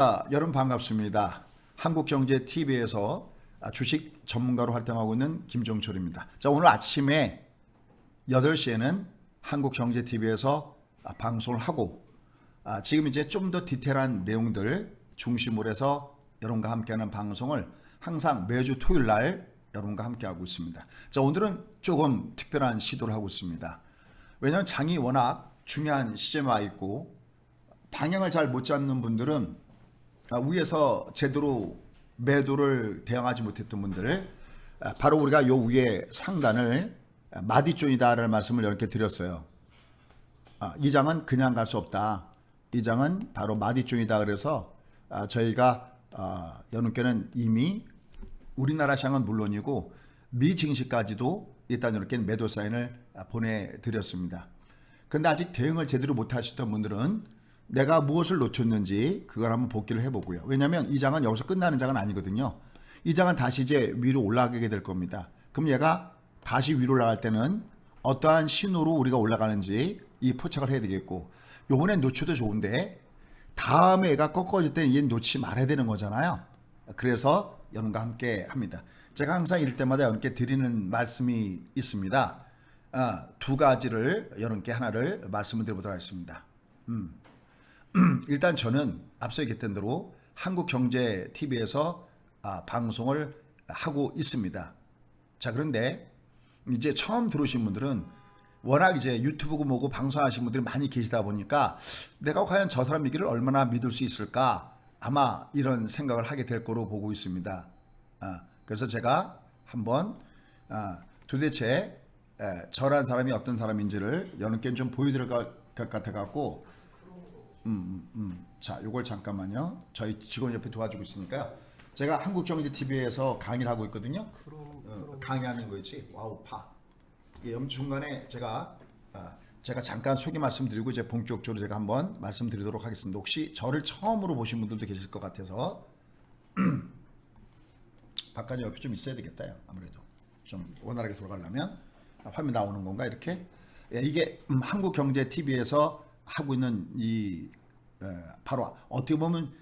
여러분 반갑습니다. 한국경제TV에서 주식 전문가로 활동하고 있는 김종철입니다. 자, 오늘 아침에 8시에는 한국경제TV에서 방송을 하고 지금 이제 좀 더 디테일한 내용들 중심으로 해서 여러분과 함께하는 방송을 항상 매주 토요일 날 여러분과 함께하고 있습니다. 자, 오늘은 조금 특별한 시도를 하고 있습니다. 왜냐하면 장이 워낙 중요한 시점에 와 있고 방향을 잘 못 잡는 분들은 위에서 제대로 매도를 대응하지 못했던 분들, 바로 우리가 요 위에 상단을 마디존이다라는 말씀을 이렇게 드렸어요. 이 장은 그냥 갈 수 없다. 이 장은 바로 마디존이다. 그래서 저희가 여러분께는 이미 우리나라 시장은 물론이고 미 증시까지도 일단 이렇게 매도 사인을 보내드렸습니다. 그런데 아직 대응을 제대로 못 하셨던 분들은 내가 무엇을 놓쳤는지 그걸 한번 복기를 해보고요. 왜냐하면 이 장은 여기서 끝나는 장은 아니거든요. 이 장은 다시 이제 위로 올라가게 될 겁니다. 그럼 얘가 다시 위로 올라갈 때는 어떠한 신호로 우리가 올라가는지 이 포착을 해야 되겠고, 요번엔 놓쳐도 좋은데 다음에 얘가 꺾어질 때는 얘 놓치지 말아야 되는 거잖아요. 그래서 여러분과 함께 합니다. 제가 항상 이럴 때마다 여러분께 드리는 말씀이 있습니다. 두 가지를 여러분께 하나를 말씀을 드려보도록 하겠습니다. 일단 저는 앞서 얘기했던 대로 한국경제TV에서 방송을 하고 있습니다. 자, 그런데 이제 처음 들어오신 분들은 워낙 이제 유튜브고 뭐고 방송하신 분들이 많이 계시다 보니까 내가 과연 저 사람 얘기를 얼마나 믿을 수 있을까, 아마 이런 생각을 하게 될 거로 보고 있습니다. 그래서 제가 한번 도대체 저란 사람이 어떤 사람인지를 여러분께 좀 보여드릴 것 같아 갖고 자, 요걸 잠깐만요. 저희 직원 옆에 도와주고 있으니까요. 제가 한국경제TV에서 강의를 하고 있거든요. 강의하는 거지. 와우파. 중간에 제가 잠깐 소개 말씀드리고 이제 본격적으로 제가 한번 말씀드리도록 하겠습니다. 혹시 저를 처음으로 보신 분들도 계실 것 같아서 바깥에 옆에 좀 있어야 되겠다요. 아무래도 좀 원활하게 돌아가려면 화면 나오는 건가 이렇게? 이게 한국경제TV에서 하고 있는 이 바로 어떻게 보면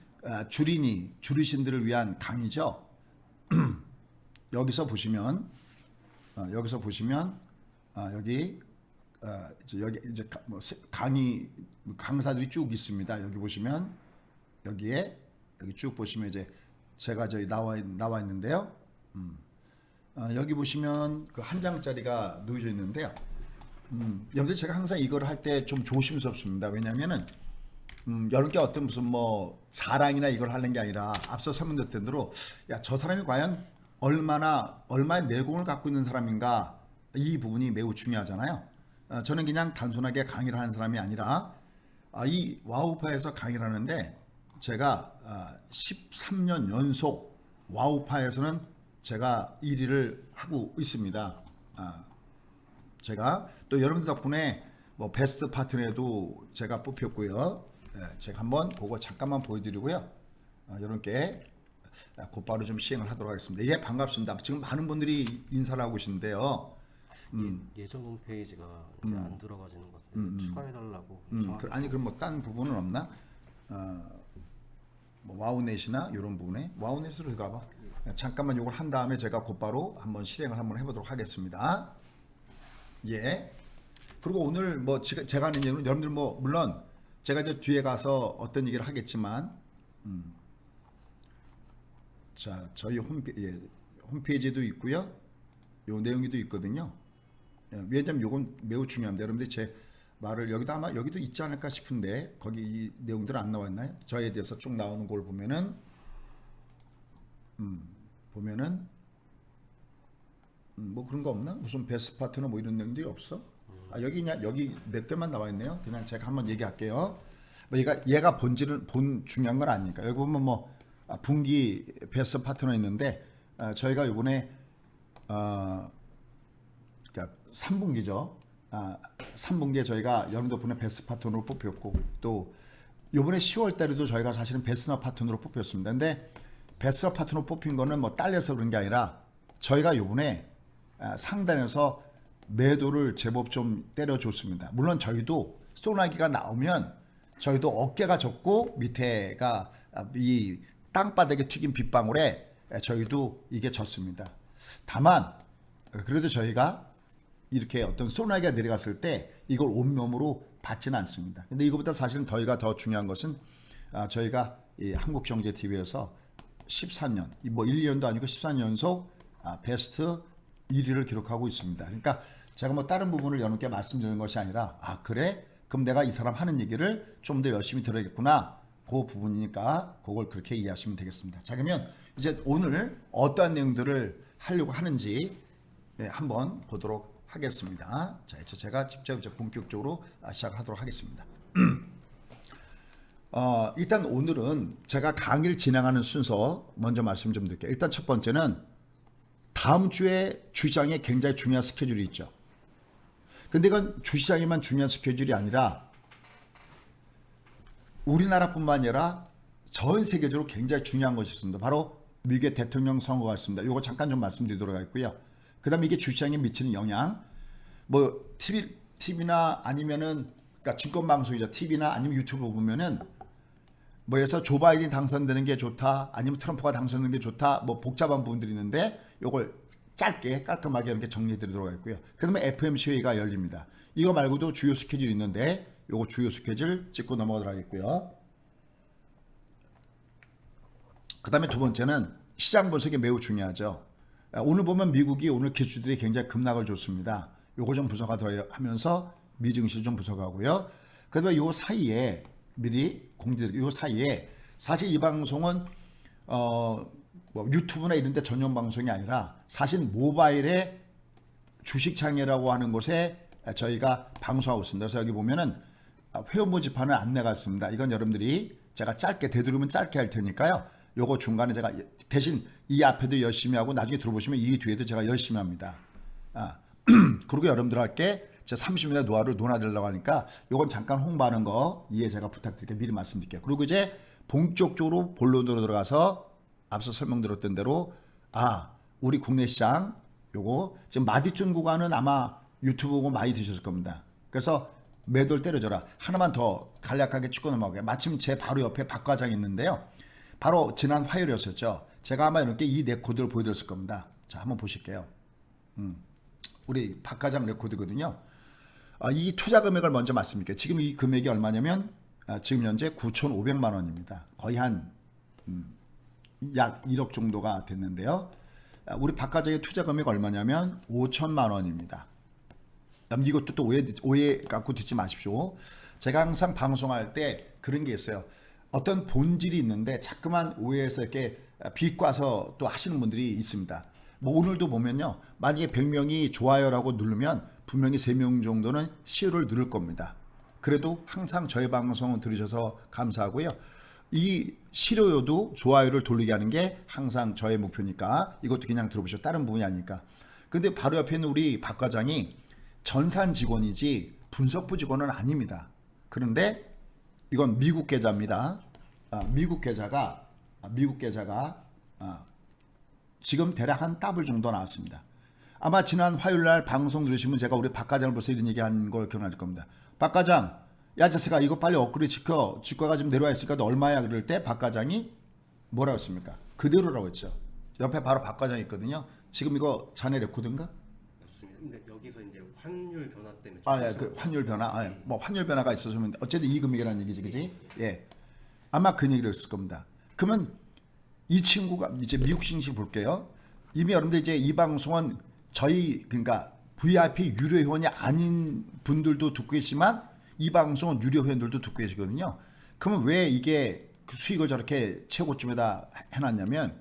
줄이신들을 위한 강의죠. 여기서 보시면 여기 이제 강의 강사들이 쭉 있습니다. 여기 보시면 여기 쭉 보시면 이제 제가 저기 나와 있는데요. 여기 보시면 그 한 장짜리가 놓여져 있는데요. 여러분들 제가 항상 이걸 할 때 좀 조심스럽습니다. 왜냐하면은 여러분께 어떤 무슨 뭐 자랑이나 이걸 하는 게 아니라 앞서 설명드렸던 대로 저 사람이 과연 얼마의 내공을 갖고 있는 사람인가, 이 부분이 매우 중요하잖아요. 저는 그냥 단순하게 강의를 하는 사람이 아니라 이 와우파에서 강의를 하는데 제가 13년 연속 와우파에서는 제가 1위를 하고 있습니다. 제가 또 여러분들 덕분에 뭐 베스트 파트너에도 제가 뽑혔고요. 제가 한번 그거 잠깐만 보여드리고요. 여러분께 곧바로 좀 시행을 하도록 하겠습니다. 예, 반갑습니다. 지금 많은 분들이 인사를 하고 계신데요. 예전 홈페이지가 이제 안 들어가지는 것 같아요. 추가해달라고. 아니 그럼 뭐 딴 부분은 없나? 뭐 와우넷이나 이런 부분에 와우넷으로 가봐. 잠깐만 이걸 한 다음에 제가 곧바로 한번 실행을 한번 해보도록 하겠습니다. 예. 그리고 오늘 뭐 제가 하는 얘기는 여러분들 뭐 물론 제가 이제 뒤에 가서 어떤 얘기를 하겠지만, 자, 저희 홈페이지도 있고요. 요 내용이도 있거든요. 왜냐면 요건 매우 중요합니다. 여러분들 제 말을 여기도 아마 여기도 있지 않을까 싶은데 거기 이 내용들 안 나와 있나요? 저에 대해서 쭉 나오는 걸 보면은 뭐 그런 거 없나? 무슨 베스트 파트너 뭐 이런 내용들이 없어? 여기 몇 개만 나와 있네요. 그냥 제가 한번 얘기할게요. 뭐 얘가 본 중요한 건 아니니까. 여기 보면 뭐 분기 베스트 파트너 있는데 저희가 이번에 그러니까 3분기죠. 3분기에 저희가 여러분 덕분에 베스트 파트너로 뽑혔고, 또 이번에 10월 달에도 저희가 사실은 베스트 파트너로 뽑혔습니다. 근데 베스트 파트너 뽑힌 거는 뭐 딸려서 그런 게 아니라 저희가 이번에 상단에서 매도를 제법 좀 때려줬습니다. 물론 저희도 소나기가 나오면 저희도 어깨가 졌고 밑에가 이 땅바닥에 튀긴 빗방울에 저희도 이게 졌습니다. 다만 그래도 저희가 이렇게 어떤 소나기가 내려갔을 때 이걸 온몸으로 받지는 않습니다. 근데 이거보다 사실은 저희가 더 중요한 것은 저희가 이 한국경제TV에서 14년, 뭐 1년도 아니고 14년 연속 베스트 1위를 기록하고 있습니다. 그러니까 제가 뭐 다른 부분을 여러분께 말씀드리는 것이 아니라 그래? 그럼 내가 이 사람 하는 얘기를 좀 더 열심히 들어야겠구나. 그 부분이니까 그걸 그렇게 이해하시면 되겠습니다. 자, 그러면 이제 오늘 어떠한 내용들을 하려고 하는지 한번 보도록 하겠습니다. 자, 이제 제가 직접 이제 본격적으로 시작하도록 하겠습니다. 일단 오늘은 제가 강의를 진행하는 순서 먼저 말씀 좀 드릴게요. 일단 첫 번째는 다음 주에 주시장에 굉장히 중요한 스케줄이 있죠. 근데 이건 주시장에만 중요한 스케줄이 아니라 우리나라뿐만 아니라 전 세계적으로 굉장히 중요한 것이 있습니다. 바로 미국의 대통령 선거가 있습니다. 이거 잠깐 좀 말씀드리도록 하겠고요. 그 다음에 이게 주시장에 미치는 영향, 뭐 TV나 아니면은 그러니까 증권방송이죠. TV나 아니면 유튜브 보면은 뭐해서 조 바이든이 당선되는 게 좋다, 아니면 트럼프가 당선되는 게 좋다, 뭐 복잡한 부분들이 있는데 요걸 짧게 깔끔하게 이렇게 정리해드리도록 하겠고요. 그 다음에 FOMC 회의가 열립니다. 이거 말고도 주요 스케줄이 있는데 요거 주요 스케줄 짚고 넘어가도록 하겠고요. 그 다음에 두 번째는 시장 분석이 매우 중요하죠. 오늘 보면 미국이 오늘 기술들이 굉장히 급락을 줬습니다. 요거 좀 분석하도록 하면서 미증시 좀 분석하고요. 그 다음에 요 사이에 미리 공지드리고 요 사이에 사실 이 방송은 뭐 유튜브나 이런 데 전용 방송이 아니라 사실 모바일의 주식창이라고 하는 곳에 저희가 방송하고 있습니다. 그래서 여기 보면은 회원 모집하는 안내가 있습니다. 이건 여러분들이 제가 짧게 되도록이면 짧게 할 테니까요. 요거 중간에 제가 대신 이 앞에도 열심히 하고 나중에 들어보시면 이 뒤에도 제가 열심히 합니다. 그리고 여러분들께 제 30분의 노하우를 논하드리려고 하니까 요건 잠깐 홍보하는 거 이해 제가 부탁드릴게요. 미리 말씀드릴게요. 그리고 이제 본격적으로 본론으로 들어가서 앞서 설명드렸던 대로 우리 국내 시장 요거 지금 마디존 구간은 아마 유튜브 보고 많이 드셨을 겁니다. 그래서 매도를 때려줘라. 하나만 더 간략하게 짚고 넘어가게. 마침 제 바로 옆에 박 과장이 있는데요. 바로 지난 화요일이었었죠. 제가 아마 이렇게 이 레코드를 보여드렸을 겁니다. 자, 한번 보실게요. 우리 박 과장 레코드거든요. 이 투자 금액을 먼저 말씀드릴게요. 지금 이 금액이 얼마냐면 지금 현재 9,500만 원입니다. 거의 한 약 1억 정도가 됐는데요. 우리 박 과장의 투자 금액 얼마냐면 5천만 원입니다. 이것도 또 오해 갖고 듣지 마십시오. 제가 항상 방송할 때 그런 게 있어요. 어떤 본질이 있는데 자꾸만 오해해서 이렇게 비꼬아서 또 하시는 분들이 있습니다. 뭐 오늘도 보면요. 만약에 100명이 좋아요라고 누르면 분명히 3명 정도는 싫어를 누를 겁니다. 그래도 항상 저희 방송을 들으셔서 감사하고요. 이 싫어요도 좋아요를 돌리게 하는 게 항상 저의 목표니까 이것도 그냥 들어보시죠. 다른 부분이 아니니까. 근데 바로 옆에 있는 우리 박 과장이 전산 직원이지 분석부 직원은 아닙니다. 그런데 이건 미국 계좌입니다. 미국 계좌가 지금 대략 한 더블 정도 나왔습니다. 아마 지난 화요일날 방송 들으시면 제가 우리 박 과장을 벌써 이런 얘기한 걸 기억날 겁니다. 박 과장, 야 자식아 이거 빨리 업그레이드 시켜. 주가가 좀 내려와 있으니까 너 얼마야? 그럴 때 박 과장이 뭐라고 했습니까? 그대로라고 했죠. 옆에 바로 박 과장이 있거든요. 지금 이거 자네 레코드인가? 맞습니다. 근데 여기서 이제 환율 변화 때문에 그 환율 변화, 뭐 환율 변화가 있어서면 어쨌든 이 금액이라는 얘기지, 그지? 예, 아마 그 얘기를 했을 겁니다. 그러면 이 친구가 이제 미국 신식 볼게요. 이미 여러분들 이제 이 방송은 저희 그러니까 VIP 유료 회원이 아닌 분들도 듣고 계시지만 이 방송은 유료 회원들도 듣고 계시거든요. 그러면 왜 이게 그 수익을 저렇게 최고점에다 해놨냐면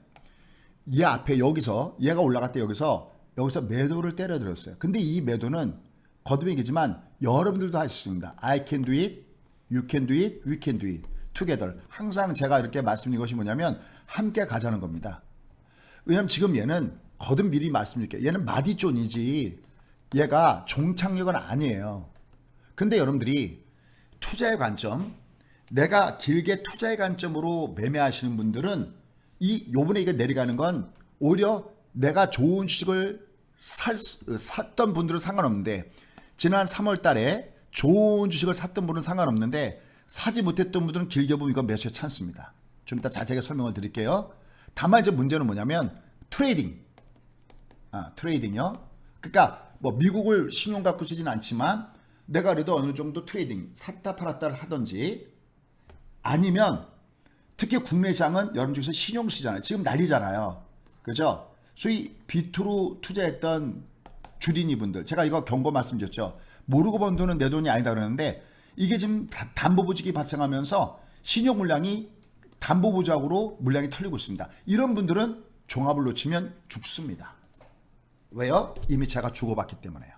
이 앞에 여기서 얘가 올라갈 때 여기서 매도를 때려들었어요. 근데 이 매도는 거듭이기지만 여러분들도 할 수 있습니다. I can do it, you can do it, we can do it together. 항상 제가 이렇게 말씀드린 것이 뭐냐면 함께 가자는 겁니다. 왜냐면 지금 얘는 거듭 미리 말씀드릴게요. 얘는 마디존이지 얘가 종착역은 아니에요. 근데 여러분들이 투자의 관점, 내가 길게 투자의 관점으로 매매하시는 분들은 요번에 이게 내려가는 건 오히려 내가 좋은 주식을 샀던 분들은 상관없는데 지난 3월 달에 좋은 주식을 샀던 분은 상관없는데 사지 못했던 분들은 길게 보면 이건 매수의 찬스입니다. 좀 이따 자세하게 설명을 드릴게요. 다만 이제 문제는 뭐냐면 트레이딩. 트레이딩이요. 그러니까 뭐 미국을 신용 갖고 쓰진 않지만 내가 그래도 어느 정도 트레이딩 샀다 팔았다를 하든지 아니면 특히 국내 시장은 여러분 중에서 신용 쓰잖아요. 지금 난리잖아요. 그죠? 소위 비투로 투자했던 주린이분들 제가 이거 경고 말씀드렸죠. 모르고 번 돈은 내 돈이 아니다 그러는데 이게 지금 담보보직이 발생하면서 신용 물량이 담보보장으로 물량이 털리고 있습니다. 이런 분들은 종합을 놓치면 죽습니다. 왜요? 이미 제가 주고받기 때문에요.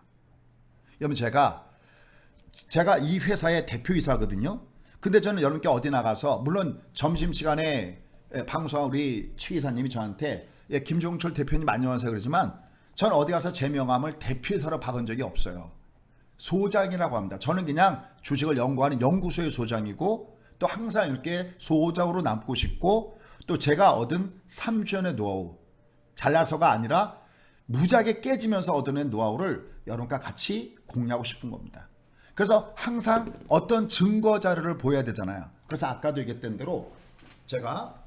여러분 제가 이 회사의 대표이사거든요. 근데 저는 여러분께 어디 나가서 물론 점심시간에 방송한 우리 최 이사님이 저한테 김종철 대표님 안녕하세요 그러지만 저는 어디 가서 제 명함을 대표이사로 박은 적이 없어요. 소장이라고 합니다. 저는 그냥 주식을 연구하는 연구소의 소장이고 또 항상 이렇게 소장으로 남고 싶고 또 제가 얻은 3주년의 노하우 잘나서가 아니라 무지하게 깨지면서 얻어낸 노하우를 여러분과 같이 공유하고 싶은 겁니다. 그래서 항상 어떤 증거 자료를 보여야 되잖아요. 그래서 아까도 얘기했던 대로 제가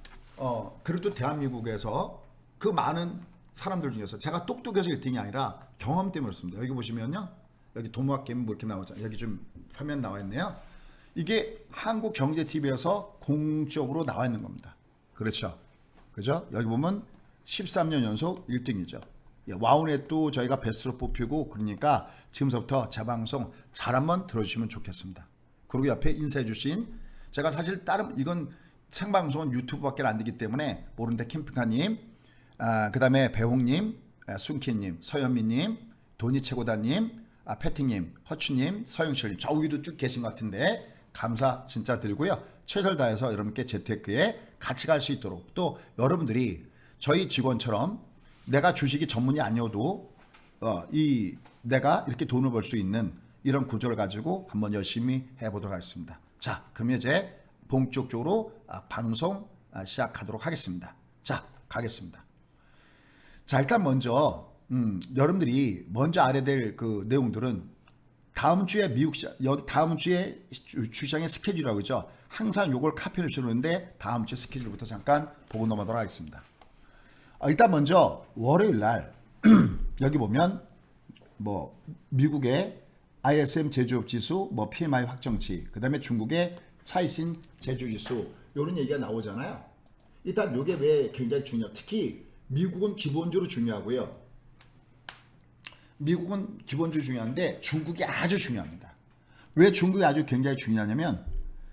그래도 대한민국에서 그 많은 사람들 중에서 제가 똑똑해서 1등이 아니라 경험 때문에 그렇습니다. 여기 보시면요. 여기 도모학개미 뭐 이렇게 나오잖아요. 여기 좀 화면 나와 있네요. 이게 한국경제TV에서 공적으로 나와 있는 겁니다. 그렇죠. 그죠? 여기 보면 13년 연속 1등이죠. 와우넷 또 저희가 베스트로 뽑히고 그러니까 지금부터 제 방송 잘 한번 들어주시면 좋겠습니다. 그리고 옆에 인사해 주신 제가 사실 다른 이건 생방송은 유튜브밖에 안 되기 때문에 모르는데 캠핑카님 그 다음에 배홍님 순키님 서현미님 도니최고다님 패팅님 허추님 서영철님 저 위도 쭉 계신 것 같은데 감사 진짜 드리고요. 최선을 다해서 여러분께 재테크에 같이 갈 수 있도록 또 여러분들이 저희 직원처럼 내가 주식이 전문이 아니어도 내가 이렇게 돈을 벌 수 있는 이런 구조를 가지고 한번 열심히 해보도록 하겠습니다. 자, 그럼 이제 본격적으로 방송 시작하도록 하겠습니다. 자, 가겠습니다. 자, 일단 먼저 여러분들이 먼저 알아야 될 그 내용들은 다음 주에 미국 시장, 다음 주에 주시장의 스케줄이라고 그러죠. 항상 요걸 카피를 주는데 다음 주 스케줄부터 잠깐 보고 넘어가도록 하겠습니다. 일단 먼저 월요일 날 여기 보면 뭐 미국의 ISM 제조업 지수, 뭐 PMI 확정치, 그다음에 중국의 차이신 제조 지수 이런 얘기가 나오잖아요. 일단 이게 왜 굉장히 중요해요. 특히 미국은 기본적으로 중요하고요. 미국은 기본적으로 중요한데 중국이 아주 중요합니다. 왜 중국이 아주 굉장히 중요하냐면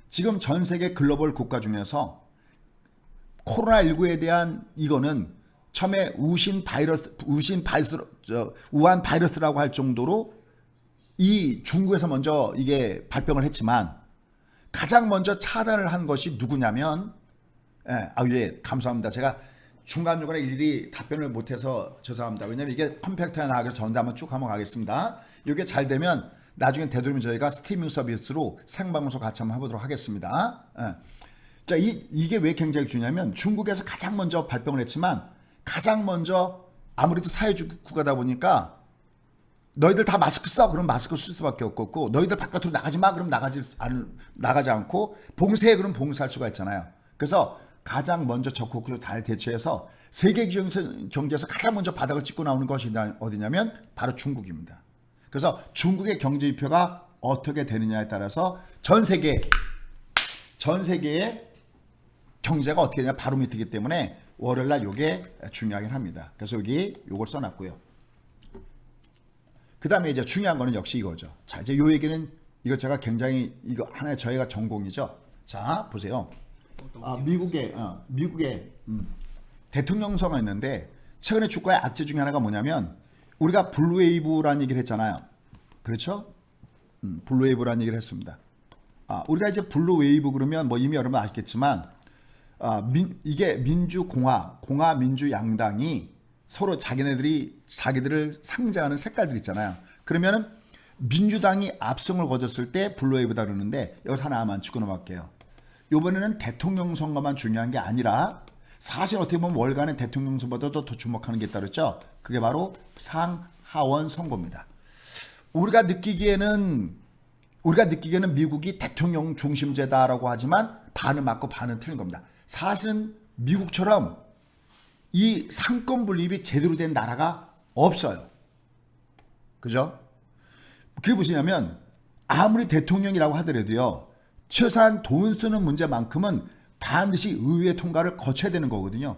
지금 전 세계 글로벌 국가 중에서 코로나19에 대한 이거는 처음에 우한 바이러스라고 할 정도로 이 중국에서 먼저 이게 발병을 했지만 가장 먼저 차단을 한 것이 누구냐면 감사합니다. 제가 중간중간에 일일이 답변을 못해서 죄송합니다. 왜냐면 이게 컴팩트하게 나가서 전달 한번 쭉 한번 가겠습니다. 이게 잘 되면 나중에 되도록이면 저희가 스트리밍 서비스로 생방송 같이 한번 해보도록 하겠습니다. 자, 이게 왜 굉장히 중요하냐면 중국에서 가장 먼저 발병을 했지만 가장 먼저 아무래도 사회주의 국가다 보니까 너희들 다 마스크 써. 그럼 마스크 쓸 수밖에 없고 너희들 바깥으로 나가지 마. 그럼 나가지 않고 봉쇄해. 그럼 봉쇄할 수가 있잖아요. 그래서 가장 먼저 적극적으로 잘 대처해서 세계 경제에서 가장 먼저 바닥을 찍고 나오는 것이 어디냐면 바로 중국입니다. 그래서 중국의 경제 지표가 어떻게 되느냐에 따라서 전 세계의 경제가 어떻게 되냐 바로 밑이기 때문에 월요일날 이게 중요하긴 합니다. 그래서 여기 이걸 써놨고요. 그 다음에 이제 중요한 거는 역시 이거죠. 자, 이제 요 얘기는 이거 제가 굉장히 이거 하나의 저희가 전공이죠. 자, 보세요. 미국의 대통령 선거가 있는데 최근에 주가의 악재 중에 하나가 뭐냐면 우리가 블루웨이브라는 얘기를 했잖아요. 그렇죠? 블루웨이브라는 얘기를 했습니다. 우리가 이제 블루웨이브 그러면 뭐 이미 여러분 아시겠지만 이게 공화 민주 양당이 서로 자기들을 상징하는 색깔들 있잖아요. 그러면은 민주당이 압승을 거뒀을 때 블루웨이브다 그러는데 여기서 하나만 짚고 넘어갈게요. 이번에는 대통령 선거만 중요한 게 아니라 사실 어떻게 보면 월간의 대통령 선거보다도 더 주목하는 게 있다 그랬죠. 그게 바로 상하원 선거입니다. 우리가 느끼기에는 미국이 대통령 중심제다라고 하지만 반은 맞고 반은 틀린 겁니다. 사실은 미국처럼 이 상권 분립이 제대로 된 나라가 없어요. 그죠? 그게 무엇이냐면 아무리 대통령이라고 하더라도요. 최소한 돈 쓰는 문제만큼은 반드시 의회 통과를 거쳐야 되는 거거든요.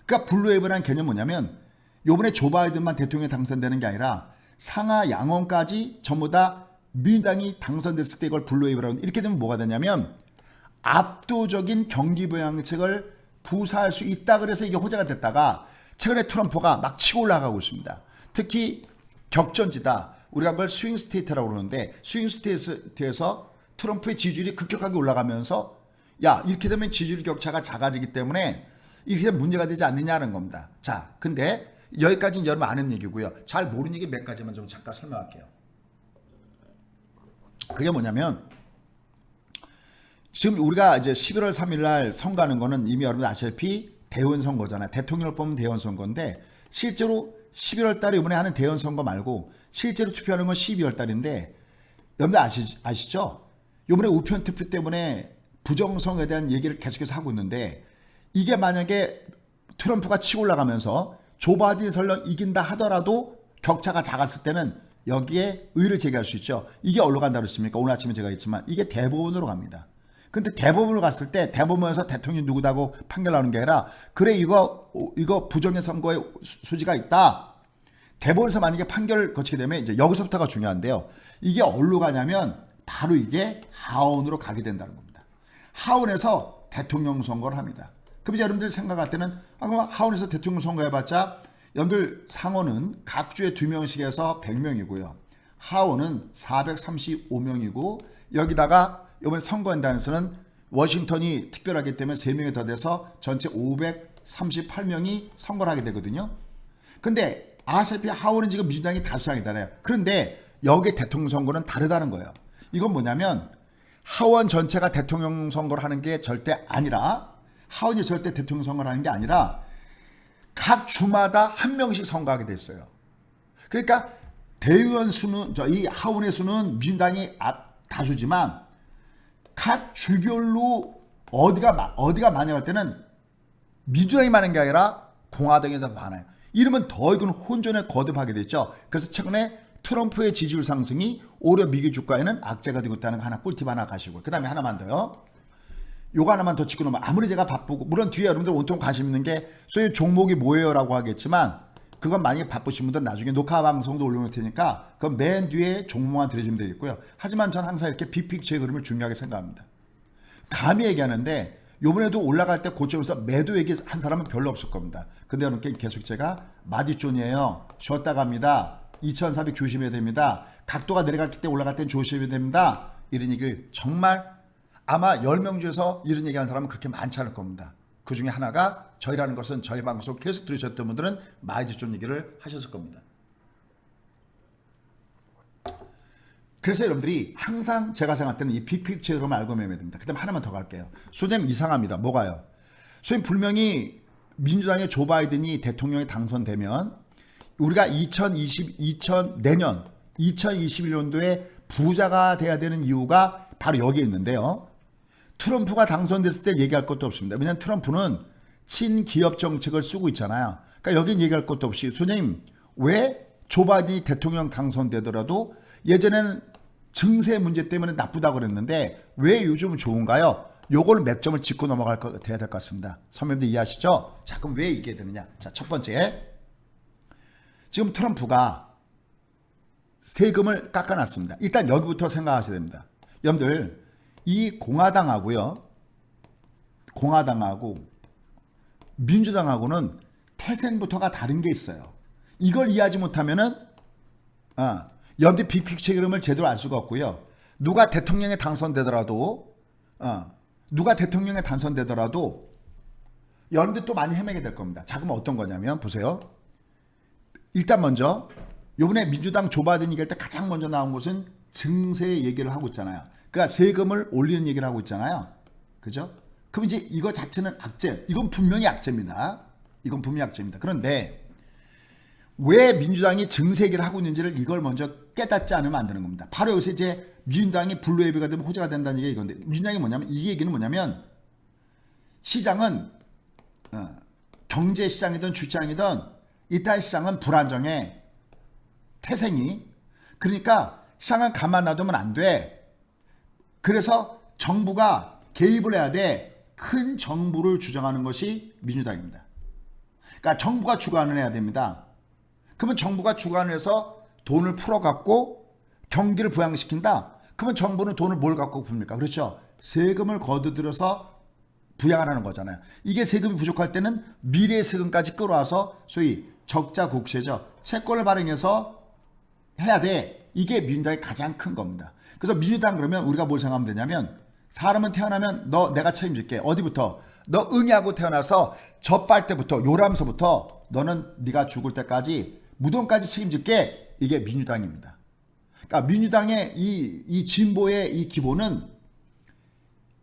그러니까 블루웨이브라는 개념은 뭐냐면 요번에 조 바이든만 대통령에 당선되는 게 아니라 상하 양원까지 전부 다 민주당이 당선됐을 때 이걸 블루웨이브라고 하는데 이렇게 되면 뭐가 되냐면 압도적인 경기 부양책을 부사할 수 있다 그래서 이게 호재가 됐다가 최근에 트럼프가 막 치고 올라가고 있습니다. 특히 격전지다. 우리가 그걸 스윙 스테이트라고 그러는데 스윙 스테이트에서 트럼프의 지지율이 급격하게 올라가면서 야 이렇게 되면 지지율 격차가 작아지기 때문에 이렇게 되면 문제가 되지 않느냐는 겁니다. 자, 근데 여기까지는 여러분 아는 얘기고요. 잘 모르는 얘기 몇 가지만 좀 잠깐 설명할게요. 그게 뭐냐면 지금 우리가 이제 11월 3일 날 선거하는 거는 이미 여러분 아시다시피 대의원 선거잖아요. 대통령을 뽑는 대의원 선거인데 실제로 11월 달에 이번에 하는 대의원 선거 말고 실제로 투표하는 건 12월 달인데 여러분들 아시죠? 이번에 우편 투표 때문에 부정선거에 대한 얘기를 계속해서 하고 있는데 이게 만약에 트럼프가 치고 올라가면서 조 바이든이 설령 이긴다 하더라도 격차가 작았을 때는 여기에 의를 제기할 수 있죠. 이게 어디로 간다고 했습니까? 오늘 아침에 제가 했지만 이게 대법원으로 갑니다. 근데 대법원으로 갔을 때 대법원에서 대통령이 누구다고 판결 나오는 게 아니라 그래 이거 부정의 선거에 소지가 있다. 대법원에서 만약에 판결을 거치게 되면 이제 여기서부터가 중요한데요. 이게 어디로 가냐면 바로 이게 하원으로 가게 된다는 겁니다. 하원에서 대통령 선거를 합니다. 그럼 이제 여러분들 생각할 때는 그럼 하원에서 대통령 선거 해봤자 여러분들 상원은 각 주에 2명씩 해서 100명이고요. 하원은 435명이고 여기다가 이번에 선거한다에서는 워싱턴이 특별하기 때문에 3명이 더 돼서 전체 538명이 선거를 하게 되거든요. 근데 아시다시피 하원은 지금 민주당이 다수당이잖아요. 그런데 여기 대통령 선거는 다르다는 거예요. 이건 뭐냐면 하원 전체가 대통령 선거를 하는 게 절대 아니라 하원이 절대 대통령 선거를 하는 게 아니라 각 주마다 한 명씩 선거하게 됐어요. 그러니까 대의원 수는 이 하원의 수는 민주당이 다수지만 각 주별로 어디가 많이 할 때는 민주당이 많은 게 아니라 공화당이 더 많아요. 이러면 더 이건 혼전에 거듭하게 됐죠. 그래서 최근에 트럼프의 지지율 상승이 오히려 미국 주가에는 악재가 되고 있다는 거 하나 꿀팁 하나 가시고 그 다음에 하나만 더요. 요거 하나만 더 짚고 넘어가. 아무리 제가 바쁘고 물론 뒤에 여러분들 온통 관심 있는 게 소위 종목이 뭐예요 라고 하겠지만 그건 만약에 바쁘신 분들은 나중에 녹화 방송도 올려놓을 테니까 그건 맨 뒤에 종목만 들으시면 되겠고요. 하지만 전 항상 이렇게 빅픽처의 그림을 중요하게 생각합니다. 감히 얘기하는데 요번에도 올라갈 때 고점에서 매도 얘기한 사람은 별로 없을 겁니다. 근데 여러분께 계속 제가 마디존이에요. 쉬었다 갑니다. 2400 조심해야 됩니다. 각도가 내려갔기 때문에 올라갈 땐 조심해야 됩니다. 이런 얘기를 정말 아마 10명 중에서 이런 얘기하는 사람은 그렇게 많지 않을 겁니다. 그 중에 하나가 저희라는 것은 저희 방송 계속 들으셨던 분들은 마디존 얘기를 하셨을 겁니다. 그래서 여러분들이 항상 제가 생각할 때는 이 빅픽처로 알고 매매야 됩니다. 그 다음에 하나만 더 갈게요. 소장님 이상합니다. 뭐가요? 소장님 분명히 민주당의 조 바이든이 대통령에 당선되면 우리가 내년 2021년도에 부자가 돼야 되는 이유가 바로 여기에 있는데요. 트럼프가 당선됐을 때 얘기할 것도 없습니다. 왜냐하면 트럼프는 친기업 정책을 쓰고 있잖아요. 그러니까 여긴 얘기할 것도 없이 소장님 왜 조 바이든이 대통령 당선되더라도 예전에는 증세 문제 때문에 나쁘다고 그랬는데 왜 요즘은 좋은가요? 요걸 몇 점을 짚고 돼야 될 것 같습니다. 선배님들 이해하시죠? 자, 그럼 왜 이게 되느냐? 자, 첫 번째. 지금 트럼프가 세금을 깎아놨습니다. 일단 여기부터 생각하셔야 됩니다. 여러분들, 이 공화당하고 민주당하고는 태생부터가 다른 게 있어요. 이걸 이해하지 못하면은, 여러분들 빅픽처 그림을 제대로 알 수가 없고요. 누가 대통령에 당선되더라도 여러분들 또 많이 헤매게 될 겁니다. 자, 그럼 어떤 거냐면 보세요. 일단 먼저 요번에 민주당 조 바이든 얘기할 때 가장 먼저 나온 것은 증세 얘기를 하고 있잖아요. 그러니까 세금을 올리는 얘기를 하고 있잖아요. 그죠? 그럼 이제 이거 자체는 악재. 이건 분명히 악재입니다. 그런데 왜 민주당이 증세 얘기를 하고 있는지를 이걸 먼저 깨닫지 않으면 안 되는 겁니다. 바로 여기서 이제 민주당이 블루웨이브가 되면 호재가 된다는 얘기가 이건데 민주당이 뭐냐면 이 얘기는 뭐냐면 시장은 경제 시장이든 주시장이든 이탈 시장은 불안정해. 태생이. 그러니까 시장은 가만 놔두면 안 돼. 그래서 정부가 개입을 해야 돼. 큰 정부를 주장하는 것이 민주당입니다. 그러니까 정부가 주관을 해야 됩니다. 그러면 정부가 주관을 해서 돈을 풀어갖고 경기를 부양시킨다. 그러면 정부는 돈을 뭘 갖고 풉니까? 그렇죠. 세금을 거두들여서 부양하라는 거잖아요. 이게 세금이 부족할 때는 미래의 세금까지 끌어와서 소위 적자 국세죠. 채권을 발행해서 해야 돼. 이게 민주당의 가장 큰 겁니다. 그래서 민주당 그러면 우리가 뭘 생각하면 되냐면 사람은 태어나면 너 내가 책임질게. 어디부터? 너 응애하고 태어나서 젖발 때부터 요람서부터 너는 네가 죽을 때까지 무덤까지 책임질게. 이게 민주당입니다. 그러니까 민주당의 이 진보의 이 기본은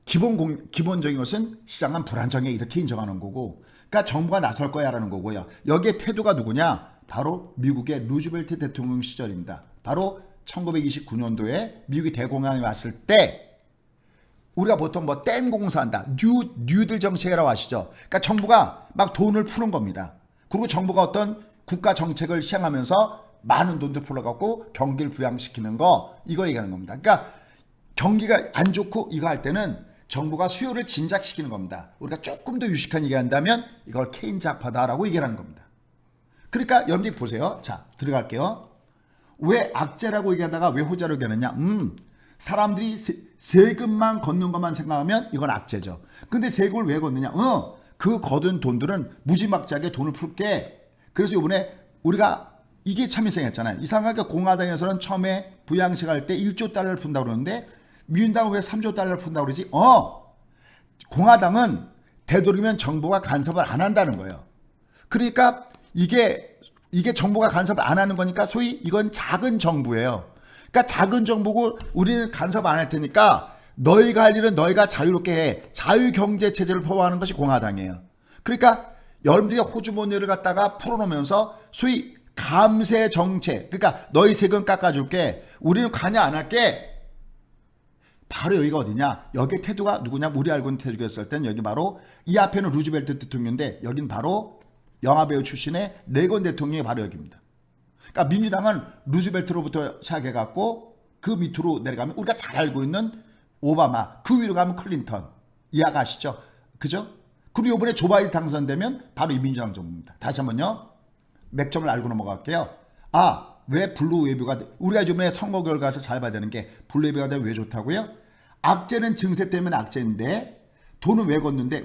기본적인 것은 시장은 불안정해 이렇게 인정하는 거고, 그러니까 정부가 나설 거야라는 거고요. 여기에 태도가 누구냐? 바로 미국의 루즈벨트 대통령 시절입니다. 바로 1929년도에 미국이 대공황이 왔을 때 우리가 보통 뭐 댐 공사한다, 뉴딜 정책이라고 아시죠? 그러니까 정부가 막 돈을 푸는 겁니다. 그리고 정부가 어떤 국가 정책을 시행하면서 많은 돈들 풀어갖고 경기를 부양시키는 거, 이걸 얘기하는 겁니다. 그러니까 경기가 안 좋고 이거 할 때는 정부가 수요를 진작시키는 겁니다. 우리가 조금 더 유식한 얘기한다면 이걸 케인작파다라고 얘기하는 겁니다. 그러니까 여러분들이 보세요. 자, 들어갈게요. 왜 악재라고 얘기하다가 왜 호재라고 얘기하느냐? 사람들이 세금만 걷는 것만 생각하면 이건 악재죠. 근데 세금을 왜 걷느냐? 그 거둔 돈들은 무지막지하게 돈을 풀게. 그래서 이번에 우리가 이게 참 이상했잖아요. 이상하게 공화당에서는 처음에 부양식 할 때 1조 달러를 푼다고 그러는데 민주당은 왜 3조 달러를 푼다고 그러지? 공화당은 되도록이면 정부가 간섭을 안 한다는 거예요. 그러니까 이게 정부가 간섭을 안 하는 거니까 소위 이건 작은 정부예요. 그러니까 작은 정부고 우리는 간섭 안 할 테니까 너희가 할 일은 너희가 자유롭게 해. 자유경제체제를 표방하는 것이 공화당이에요. 그러니까 여러분들이 호주머니를 갖다가 풀어놓으면서 소위 감세 정책, 그러니까 너희 세금 깎아줄게. 우리는 관여 안 할게. 바로 여기가 어디냐? 여기에 태도가 누구냐? 우리 알고 있는 태도가 있을 때는 여기 바로 이 앞에는 루즈벨트 대통령인데 여긴 바로 영화배우 출신의 레건 대통령이 바로 여기입니다. 그러니까 민주당은 루즈벨트로부터 시작해갖고 그 밑으로 내려가면 우리가 잘 알고 있는 오바마, 그 위로 가면 클린턴. 이해가 가시죠? 그죠? 그리고 이번에 조 바이든 당선되면 바로 이 민주당 정부입니다. 다시 한번요. 맥점을 알고 넘어갈게요. 왜 블루 웨이브가 우리가 이번에 선거 결과에서 잘 봐야 되는 게 블루 웨이브가 되면 왜 좋다고요? 악재는 증세 때문에 악재인데 돈은 왜 걷는데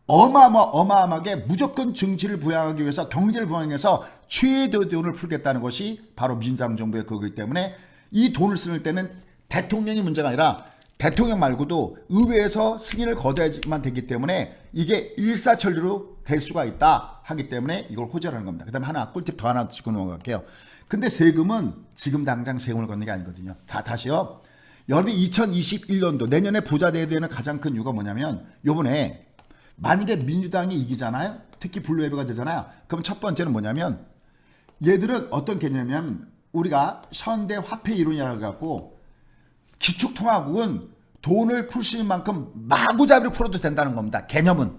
어마어마하게 무조건 증시를 부양하기 위해서 경제를 부양해서 최대 돈을 풀겠다는 것이 바로 민주당 정부의 그거기 때문에 이 돈을 쓸 때는 대통령이 문제가 아니라 대통령 말고도 의회에서 승인을 거둬야만 되기 때문에 이게 일사천리로 될 수가 있다 하기 때문에 이걸 호재라는 겁니다. 그 다음에 하나 꿀팁 더 하나 짚고 넘어갈게요. 근데 세금은 지금 당장 세금을 걷는 게 아니거든요. 자, 다시요. 여러분이 2021년도 내년에 부자 돼야 되는 가장 큰 이유가 뭐냐면 요번에 만약에 민주당이 이기잖아요. 특히 블루웨이브가 되잖아요. 그럼 첫 번째는 뭐냐면 얘들은 어떤 개념이냐면 우리가 현대 화폐 이론이라고 해갖고 기축통화국은 돈을 풀 수 있는 만큼 마구잡이로 풀어도 된다는 겁니다. 개념은.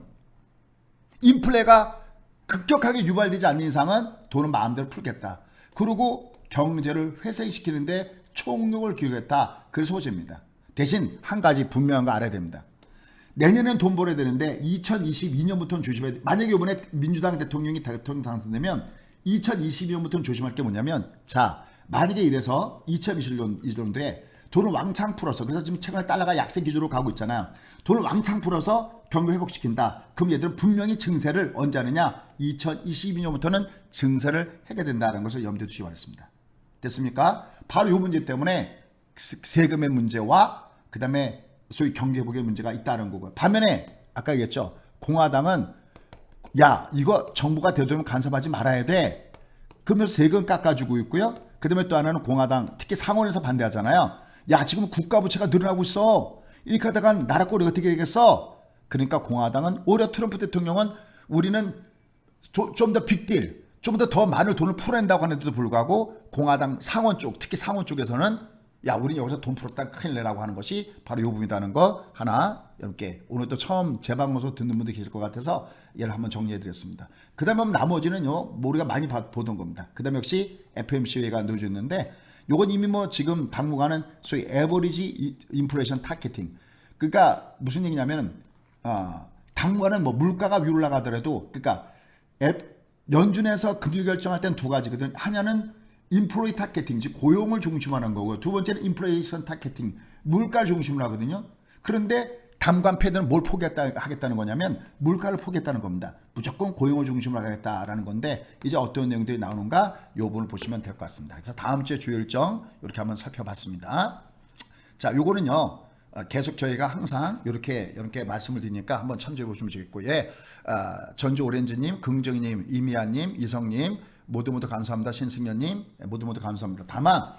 인플레가 급격하게 유발되지 않는 이상은 돈은 마음대로 풀겠다. 그리고 경제를 회생시키는데 총력을 기울였다. 그래서 호재입니다. 대신 한 가지 분명한 거 알아야 됩니다. 내년엔 돈 벌어야 되는데 2022년부터는 조심해야 돼. 만약에 이번에 민주당 대통령이 대통령 당선되면 2022년부터는 조심할 게 뭐냐면 자, 만약에 이래서 2021년도에 돈을 왕창 풀어서 그래서 지금 최근에 달러가 약세 기조로 가고 있잖아요. 돈을 왕창 풀어서 경기 회복시킨다. 그럼 얘들은 분명히 증세를 언제 하느냐? 2022년부터는 증세를 하게 된다는 것을 염두에 두시기 바랍니다. 됐습니까? 바로 이 문제 때문에 세금의 문제와 그 다음에 소위 경기 회복의 문제가 있다는 거고요. 반면에 아까 얘기했죠. 공화당은 야 이거 정부가 되도록 간섭하지 말아야 돼. 그러면서 세금 깎아주고 있고요. 그 다음에 또 하나는 공화당 특히 상원에서 반대하잖아요. 야 지금 국가 부채가 늘어나고 있어. 이렇게 하다가 나라 꼴이 어떻게 되겠어? 그러니까 공화당은 오히려 트럼프 대통령은 우리는 좀 더 빅딜, 좀 더 많은 돈을 풀어낸다고 하는데도 불구하고 공화당 상원 쪽, 특히 상원 쪽에서는 야 우리는 여기서 돈 풀었다 큰일 내라고 하는 것이 바로 이 부분이라는 거 하나 여러분께 오늘 또 처음 재방송 듣는 분들 계실 것 같아서 얘를 한번 정리해 드렸습니다. 그 다음에 나머지는요 우리가 많이 보던 겁니다. 그 다음에 역시 FMC가 넣어줬는데 요건 이미 뭐 지금 당분간은 소위 에버리지 인플레이션 타겟팅, 그러니까 무슨 얘기냐면 당분간은 뭐 물가가 위로 올라가더라도 그러니까 연준에서 금리 결정할 때는 두 가지거든. 하나는 인플레이 타겟팅, 즉 고용을 중심으로 하는 거고, 두 번째는 인플레이션 타겟팅, 물가를 중심으로 하거든요. 그런데 담관 패드는 뭘 하겠다는 거냐면 물가를 포기했다는 겁니다. 무조건 고용을 중심으로 하겠다라는 건데 이제 어떤 내용들이 나오는가 이 부분을 보시면 될 것 같습니다. 그래서 다음 주에 주요 일정 이렇게 한번 살펴봤습니다. 자, 요거는요 계속 저희가 항상 이렇게 말씀을 드리니까 한번 참조해 보시면 좋겠고, 예, 전주 오렌지님, 긍정님, 이미아님, 이성님 모두 감사합니다. 신승현님 모두 감사합니다. 다만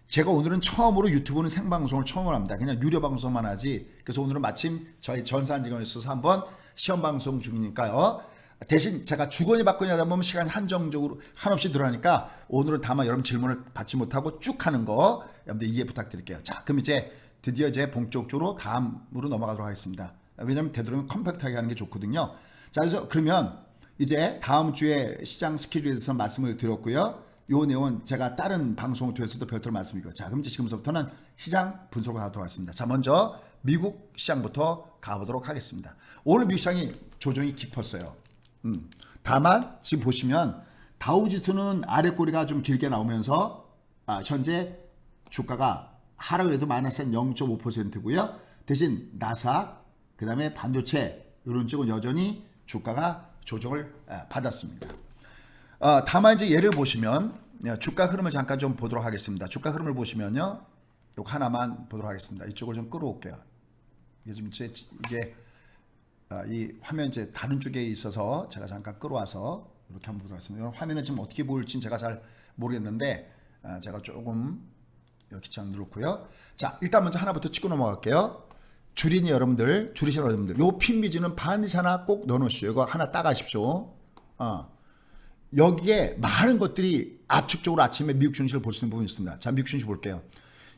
제가 오늘은 처음으로 유튜브는 생방송을 처음으로 합니다. 그냥 유료 방송만 하지. 그래서 오늘은 마침 저희 전산지검에 있어서 한번 시험 방송 중이니까요. 대신 제가 주거니 받거니 하다 보면 시간이 한정적으로 한없이 들어가니까 오늘은 다만 여러분 질문을 받지 못하고 쭉 하는 거 여러분들 이해 부탁드릴게요. 자, 그럼 이제 드디어 이제 본격적으로 다음으로 넘어가도록 하겠습니다. 왜냐하면 되도록이면 컴팩트하게 하는 게 좋거든요. 자, 그래서 그러면 이제 다음 주에 시장 스케줄에 대해서 말씀을 드렸고요. 요 내용은 제가 다른 방송을 통해서도 별도로 말씀드리고, 자, 그럼 이제 지금부터는 시장 분석을 하도록 하겠습니다. 자, 먼저 미국 시장부터 가보도록 하겠습니다. 오늘 미국 시장이 조정이 깊었어요. 다만 지금 보시면 다우지수는 아래 꼬리가 좀 길게 나오면서 현재 주가가 하락에도 마이너스 0.5%고요. 대신 나스닥, 그 다음에 반도체 이런 쪽은 여전히 주가가 조정을 받았습니다. 다만 이제 예를 보시면 주가 흐름을 잠깐 좀 보도록 하겠습니다. 주가 흐름을 보시면요, 요 하나만 보도록 하겠습니다. 이쪽을 좀 끌어올게요. 이게 지금 이게 이 화면 이제 다른 쪽에 있어서 제가 잠깐 끌어와서 이렇게 한번 보도록 하겠습니다. 이런 화면은 지금 어떻게 보일지는 제가 잘 모르겠는데 제가 조금 이렇게 잘 넣고요. 자, 일단 먼저 하나부터 찍고 넘어갈게요. 줄이니 여러분들, 줄이시는 여러분들, 요 핀비즈는 반드시 하나 꼭 넣어놓으시오. 이거 하나 따가십시오. 여기에 많은 것들이 압축적으로 아침에 미국 증시를 볼 수 있는 부분이 있습니다. 자, 미국 증시 볼게요.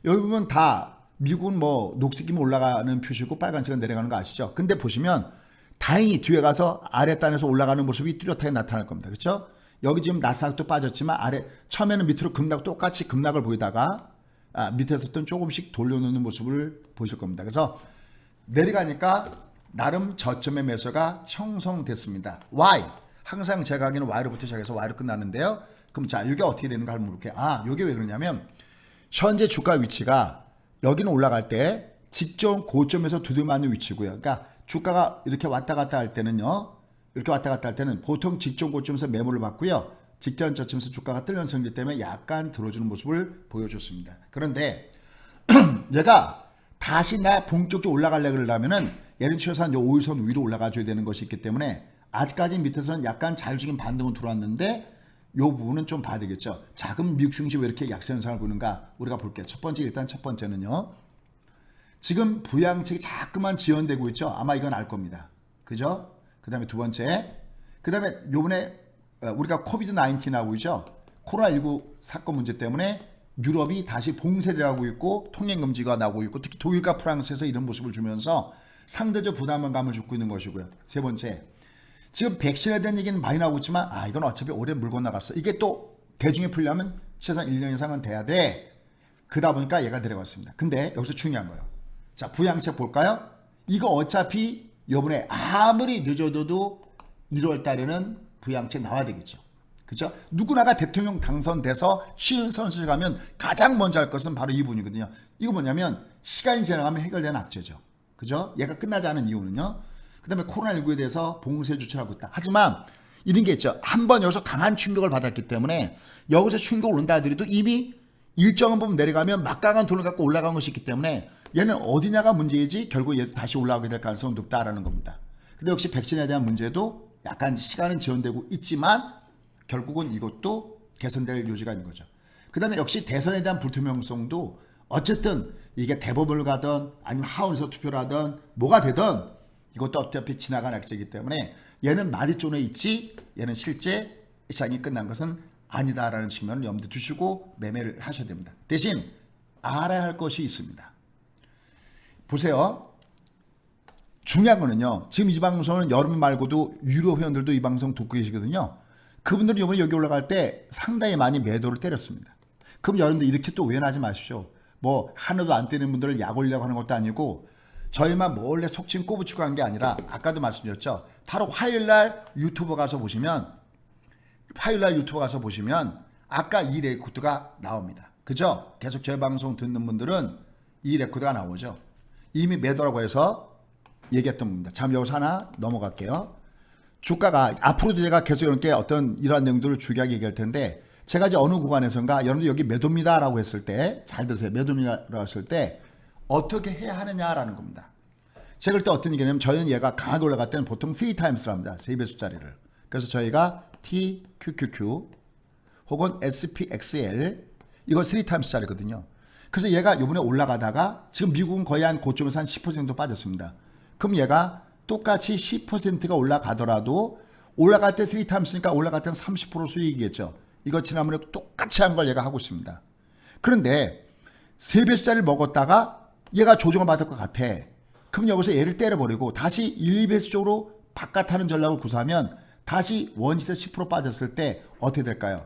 여기 보면 다 미국은 뭐 녹색이면 올라가는 표시고 빨간색은 내려가는 거 아시죠? 근데 보시면 다행히 뒤에 가서 아래 단에서 올라가는 모습이 뚜렷하게 나타날 겁니다. 그렇죠? 여기 지금 나스닥도 빠졌지만 아래 처음에는 밑으로 똑같이 급락을 보이다가 밑에서부터 조금씩 돌려놓는 모습을 보실 겁니다. 그래서 내려가니까 나름 저점의 매수가 형성됐습니다. Why? 항상 제가 하기는 Y로부터 시작해서 Y로 끝나는데요. 그럼 자, 이게 어떻게 되는가 한번 볼게요. 이게 왜 그러냐면 현재 주가 위치가 여기는 올라갈 때 직전 고점에서 두드려 맞는 위치고요. 그러니까 주가가 이렇게 왔다 갔다 할 때는요, 이렇게 왔다 갔다 할 때는 보통 직전 고점에서 매물을 받고요, 직전 저점에서 주가가 뜰는 성질 때문에 약간 들어주는 모습을 보여줬습니다. 그런데 얘가 다시 본격적으로 올라가려고 그러려면은 얘는 최소한 5일선 위로 올라가줘야 되는 것이 있기 때문에 아직까지 밑에서는 약간 자율적인 반등은 들어왔는데 이 부분은 좀 봐야 되겠죠. 자, 그럼 미국 증시 왜 이렇게 약세 현상을 보는가 우리가 볼게요. 일단 첫 번째는요, 지금 부양책이 자꾸만 지연되고 있죠. 아마 이건 알 겁니다. 그죠? 그 다음에 두 번째, 그 다음에 요번에 우리가 코비드-19 나오고 있죠. 코로나19 사건 문제 때문에 유럽이 다시 봉쇄를 하고 있고 통행금지가 나오고 있고 특히 독일과 프랑스에서 이런 모습을 주면서 상대적 부담감을 주고 있는 것이고요. 세 번째, 지금 백신에 대한 얘기는 많이 나오고 있지만 이건 어차피 오래 물 건너갔어. 이게 또 대중에 풀려면 최소한 1년 이상은 돼야 돼. 그러다 보니까 얘가 내려갔습니다. 근데 여기서 중요한 거예요. 자, 부양책 볼까요? 이거 어차피 이번에 아무리 늦어도 1월 달에는 부양책 나와야 되겠죠. 그죠? 누구나가 대통령 당선돼서 취임 선수에 가면 가장 먼저 할 것은 바로 이분이거든요. 이거 뭐냐면 시간이 지나가면 해결되는 악재죠. 그죠? 얘가 끝나지 않은 이유는요. 그 다음에 코로나19에 대해서 봉쇄 조치를 하고 있다. 하지만 이런 게 있죠. 한번 여기서 강한 충격을 받았기 때문에 여기서 충격을 온다 하더라도 이미 일정한 부분 내려가면 막강한 돈을 갖고 올라간 것이 있기 때문에 얘는 어디냐가 문제이지 결국 얘도 다시 올라가게 될 가능성은 높다라는 겁니다. 근데 역시 백신에 대한 문제도 약간 시간은 지연되고 있지만 결국은 이것도 개선될 요지가 있는 거죠. 그 다음에 역시 대선에 대한 불투명성도 어쨌든 이게 대법원을 가든 아니면 하원에서 투표를 하든 뭐가 되든 이것도 어차피 지나간 악재이기 때문에 얘는 마디존에 있지 얘는 실제 시장이 끝난 것은 아니다라는 측면을 염두에 두시고 매매를 하셔야 됩니다. 대신 알아야 할 것이 있습니다. 보세요. 중요한 거는요. 지금 이 방송은 여러분 말고도 유료 회원들도 이 방송 듣고 계시거든요. 그분들은 이번에 여기 올라갈 때 상당히 많이 매도를 때렸습니다. 그럼 여러분들 이렇게 또 오해하지 마십시오. 뭐 하나도 안 때리는 분들을 약 올리려고 하는 것도 아니고 저희만 몰래 속칭 꼬부치고 한 게 아니라 아까도 말씀드렸죠. 바로 화요일날 유튜브 가서 보시면 아까 이 레코드가 나옵니다. 그죠? 계속 제 방송 듣는 분들은 이 레코드가 나오죠. 이미 매도라고 해서 얘기했던 겁니다. 참 여기서 하나 넘어갈게요. 주가가 앞으로도 제가 계속 이렇게 어떤 이러한 내용들을 주기하게 얘기할 텐데 제가 이제 어느 구간에선가 여러분들 여기 매도입니다라고 했을 때 잘 들으세요. 매도입니다라고 했을 때 어떻게 해야 하느냐라는 겁니다. 제가 그때 어떤 얘기냐면 저희는 얘가 강하게 올라갈 때는 보통 3times를 합니다. 3배수짜리를. 그래서 저희가 TQQQ 혹은 SPXL 이거 3times짜리거든요. 그래서 얘가 이번에 올라가다가 지금 미국은 거의 한 고점에서 한 10% 정도 빠졌습니다. 그럼 얘가 똑같이 10%가 올라가더라도 올라갈 때 3times니까 올라갈 때는 30% 수익이겠죠. 이거 지난번에 똑같이 한 걸 얘가 하고 있습니다. 그런데 3배수짜리를 먹었다가 얘가 조정을 받을 것 같아. 그럼 여기서 얘를 때려버리고 다시 1배수 쪽으로 바깥하는 전략을 구사하면 다시 원시세 10% 빠졌을 때 어떻게 될까요?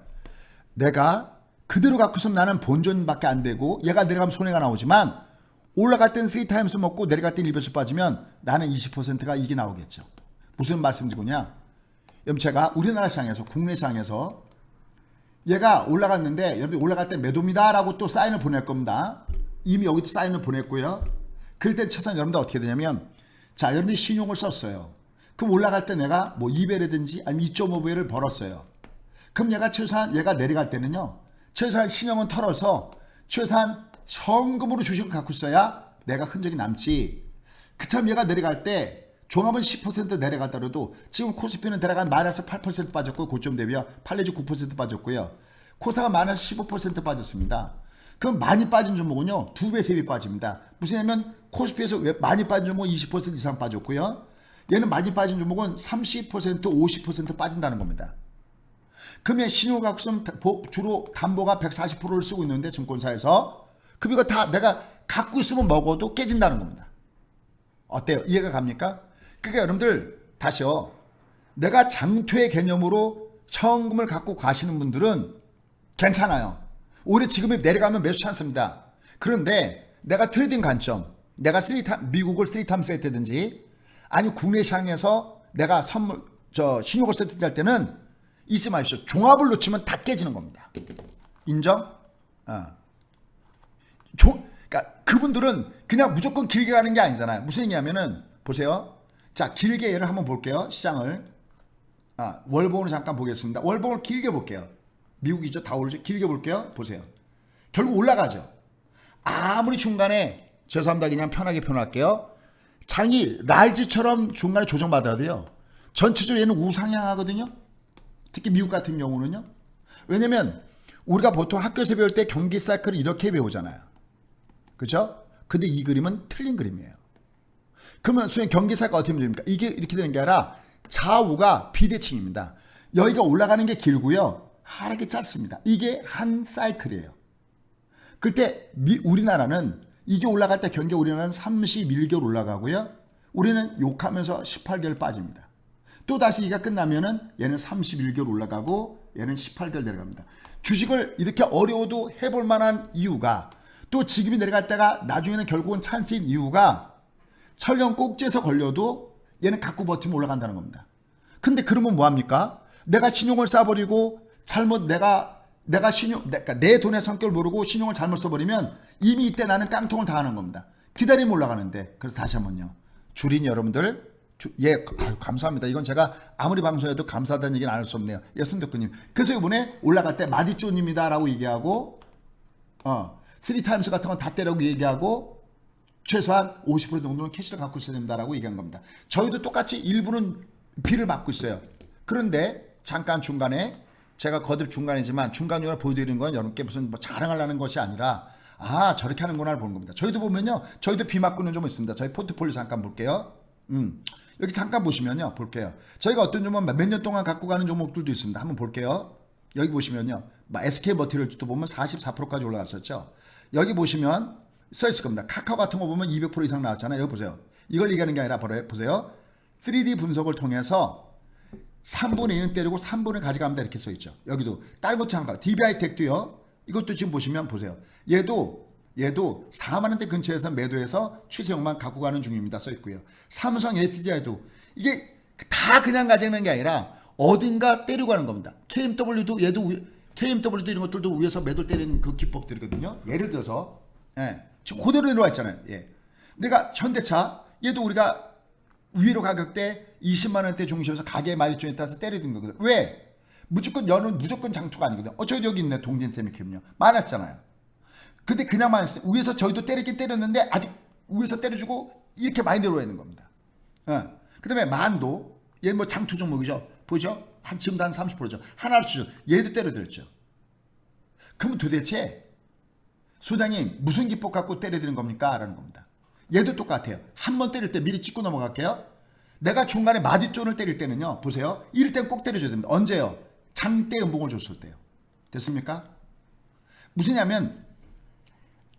내가 그대로 갖고 있으면 나는 본전밖에 안 되고 얘가 내려가면 손해가 나오지만 올라갈 땐 3타임스 먹고 내려갈 땐 1배수 빠지면 나는 20%가 이게 나오겠죠. 무슨 말씀드리고냐? 여러분 제가 우리나라 시장에서 국내 시장에서 얘가 올라갔는데 여러분 올라갈 때 매도입니다 라고 또 사인을 보낼 겁니다. 이미 여기도 사인을 보냈고요. 그럴 때 최소한 여러분들 어떻게 되냐면 자 여러분이 신용을 썼어요. 그럼 올라갈 때 내가 뭐 2배라든지 아니면 2.5배를 벌었어요. 그럼 얘가 최소한 얘가 내려갈 때는요. 최소한 신용은 털어서 최소한 현금으로 주식을 갖고 있어야 내가 흔적이 남지. 그참 얘가 내려갈 때 종합은 10% 내려가더라도 지금 코스피는 내려간 마이너스 8% 빠졌고 고점 대비요. 팔레지 9% 빠졌고요. 코사가 마이너스 15% 빠졌습니다. 그럼 많이 빠진 종목은요. 2배, 3배 빠집니다. 무슨 얘기냐면 코스피에서 많이 빠진 종목은 20% 이상 빠졌고요. 얘는 많이 빠진 종목은 30%, 50% 빠진다는 겁니다. 그러면 신용각수는 주로 담보가 140%를 쓰고 있는데 증권사에서 그럼 이거 다 내가 갖고 있으면 먹어도 깨진다는 겁니다. 어때요? 이해가 갑니까? 그러니까 여러분들 다시요. 내가 장투의 개념으로 현금을 갖고 가시는 분들은 괜찮아요. 오히려 지금이 내려가면 매수 찬스입니다. 그런데 내가 트레이딩 관점, 내가 미국을 3타임스 했다든지 아니면 국내 시장에서 내가 신용을 세팅할 때는 잊지 마십시오. 종합을 놓치면 다 깨지는 겁니다. 인정? 그러니까 그분들은 그냥 무조건 길게 가는 게 아니잖아요. 무슨 얘기냐면은 보세요. 자 길게 얘를 한번 볼게요. 시장을 월봉으로 잠깐 보겠습니다. 월봉을 길게 볼게요. 미국이죠. 다 오르죠. 길게 볼게요. 보세요. 결국 올라가죠. 아무리 중간에 죄송합니다. 그냥 편하게 표현할게요. 장이 랄지처럼 중간에 조정받아도요. 전체적으로 얘는 우상향하거든요. 특히 미국 같은 경우는요. 왜냐면 우리가 보통 학교에서 배울 때 경기 사이클을 이렇게 배우잖아요. 그죠? 근데 이 그림은 틀린 그림이에요. 그러면 수행 경기 사이클 어떻게 됩니까? 이게 이렇게 되는 게 아니라 좌우가 비대칭입니다. 여기가 올라가는 게 길고요. 하락이 짧습니다. 이게 한 사이클이에요. 그때 우리나라는 이게 올라갈 때 경기 우리나라는 31개월 올라가고요. 우리는 욕하면서 18개월 빠집니다. 또 다시 이가 끝나면은 얘는 31개월 올라가고 얘는 18개월 내려갑니다. 주식을 이렇게 어려워도 해볼 만한 이유가 또 지금이 내려갈 때가 나중에는 결국은 찬스인 이유가 설령 꼭지에서 걸려도 얘는 갖고 버티면 올라간다는 겁니다. 근데 그러면 뭐합니까? 내가 신용을 싸버리고 잘못 내가 내 돈의 성격을 모르고 신용을 잘못 써버리면 이미 이때 나는 깡통을 당하는 겁니다. 기다리면 올라가는데. 그래서 다시 한번요. 주린 여러분들 감사합니다. 이건 제가 아무리 방송해도 감사하다는 얘기는 안 할 수 없네요. 예, 손덕구님. 그래서 이번에 올라갈 때 마디존입니다 라고 얘기하고 3타임스 같은 건 다 때라고 얘기하고 최소한 50% 정도는 캐시를 갖고 있어야 된다라고 얘기한 겁니다. 저희도 똑같이 일부는 비를 맞고 있어요. 그런데 잠깐 중간에 제가 거듭 중간이지만 중간중간에 보여드리는 건 여러분께 무슨 뭐 자랑하려는 것이 아니라 저렇게 하는구나를 보는 겁니다. 저희도 보면요. 저희도 비 맞고 있는 종목 있습니다. 저희 포트폴리오 잠깐 볼게요. 여기 잠깐 보시면요. 볼게요. 저희가 어떤 종목 몇 년 동안 갖고 가는 종목들도 있습니다. 한번 볼게요. 여기 보시면요. SK 머티리얼도 보면 44%까지 올라갔었죠. 여기 보시면 써 있을 겁니다. 카카오 같은 거 보면 200% 이상 나왔잖아요. 여기 보세요. 이걸 얘기하는 게 아니라 보세요. 3D 분석을 통해서 3분의 1은 때리고 3분의 1 가져갑니다. 이렇게 써 있죠. 여기도 다른 것도 한가. DBI 텍도요. 이것도 지금 보시면 보세요. 얘도 4만 원대 근처에서 매도해서 추세형만 갖고 가는 중입니다. 써 있고요. 삼성 SDI도 이게 다 그냥 가지는 게 아니라 어딘가 때리고 가는 겁니다. KMW도 KMW도 이런 것들도 위에서 매도 때리는 그 기법들이거든요. 예를 들어서 지금 그대로 내려와 있잖아요. 내가 현대차 얘도 우리가 위로 가격대 20만 원대 중심에서 가게 마디존에 따라서 때리는 거거든. 왜? 무조건 장투가 아니거든. 저희도 여기 있네. 동진 세미캠요. 많았잖아요. 근데 그냥 많았어요. 위에서 저희도 때리긴 때렸는데 아직 위에서 때려주고 이렇게 많이 내려와 있는 겁니다. 그 다음에 만도 얘 뭐 장투 종목이죠. 보이죠? 지금도 한 30%죠. 하나를 주죠. 얘도 때려드렸죠. 그럼 도대체 소장님 무슨 기법 갖고 때려드리는 겁니까? 라는 겁니다. 얘도 똑같아요. 한 번 때릴 때 미리 찍고 넘어갈게요. 내가 중간에 마디존을 때릴 때는요. 보세요. 이럴 땐 꼭 때려줘야 됩니다. 언제요? 장대 음봉을 줬을 때요. 됐습니까? 무슨냐면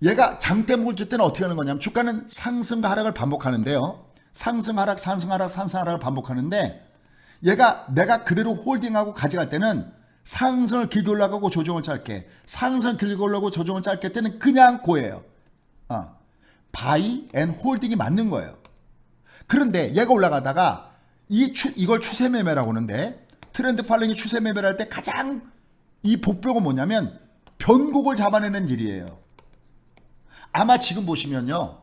얘가 장대 음봉을 줄 때는 어떻게 하는 거냐면 주가는 상승과 하락을 반복하는데요. 상승 하락 상승 하락 상승 하락을 반복하는데 얘가 내가 그대로 홀딩하고 가져갈 때는 상승을 길게 올라가고 조정을 짧게 상승을 길게 올라가고 조정을 짧게 때는 그냥 고예요. 바이 앤 홀딩이 맞는 거예요. 그런데 얘가 올라가다가 이걸 추세 매매라고 하는데 트렌드 팔링이 추세 매매를 할 때 가장 이 복병은 뭐냐면 변곡을 잡아내는 일이에요. 아마 지금 보시면요.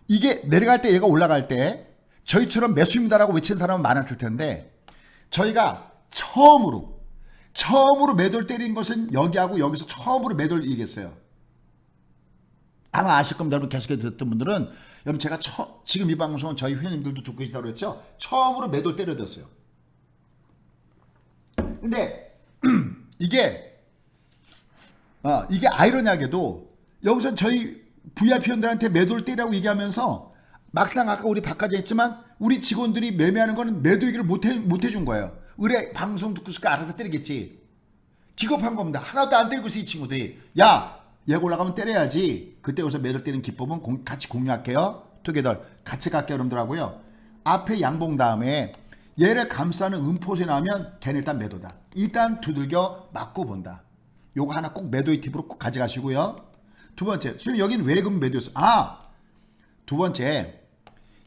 이게 내려갈 때 얘가 올라갈 때 저희처럼 매수입니다라고 외친 사람은 많았을 텐데 저희가 처음으로 매도를 때린 것은 여기하고 여기서 처음으로 매도를 얘기했어요. 아마 아실 겁니다. 여러분 계속해서 듣던 분들은 여러분 제가 지금 이 방송은 저희 회원님들도 듣고 계시다고 그랬죠. 처음으로 매도를 때려줬어요. 근데 이게 아이러니하게도 여기서 저희 VIP 회원들한테 매도를 때리라고 얘기하면서 막상 아까 우리 바꿔져 있지만 우리 직원들이 매매하는 거는 매도 얘기를 못 해준 거예요. 의뢰 방송 듣고 있으니까 알아서 때리겠지. 기겁한 겁니다. 하나도 안 때리고 있어 이 친구들이. 야 얘가 올라가면 때려야지. 그때 여기서 매도 때리는 기법은 같이 공유할게요. 투게더 같이 갈게요 여러분들 하고요. 앞에 양봉 다음에 얘를 감싸는 음포세 나오면 걔는 일단 매도다. 일단 두들겨 맞고 본다. 요거 하나 꼭 매도의 팁으로 꼭 가져가시고요. 두 번째, 지금 여기는 왜 그럼 매도였어? 두 번째,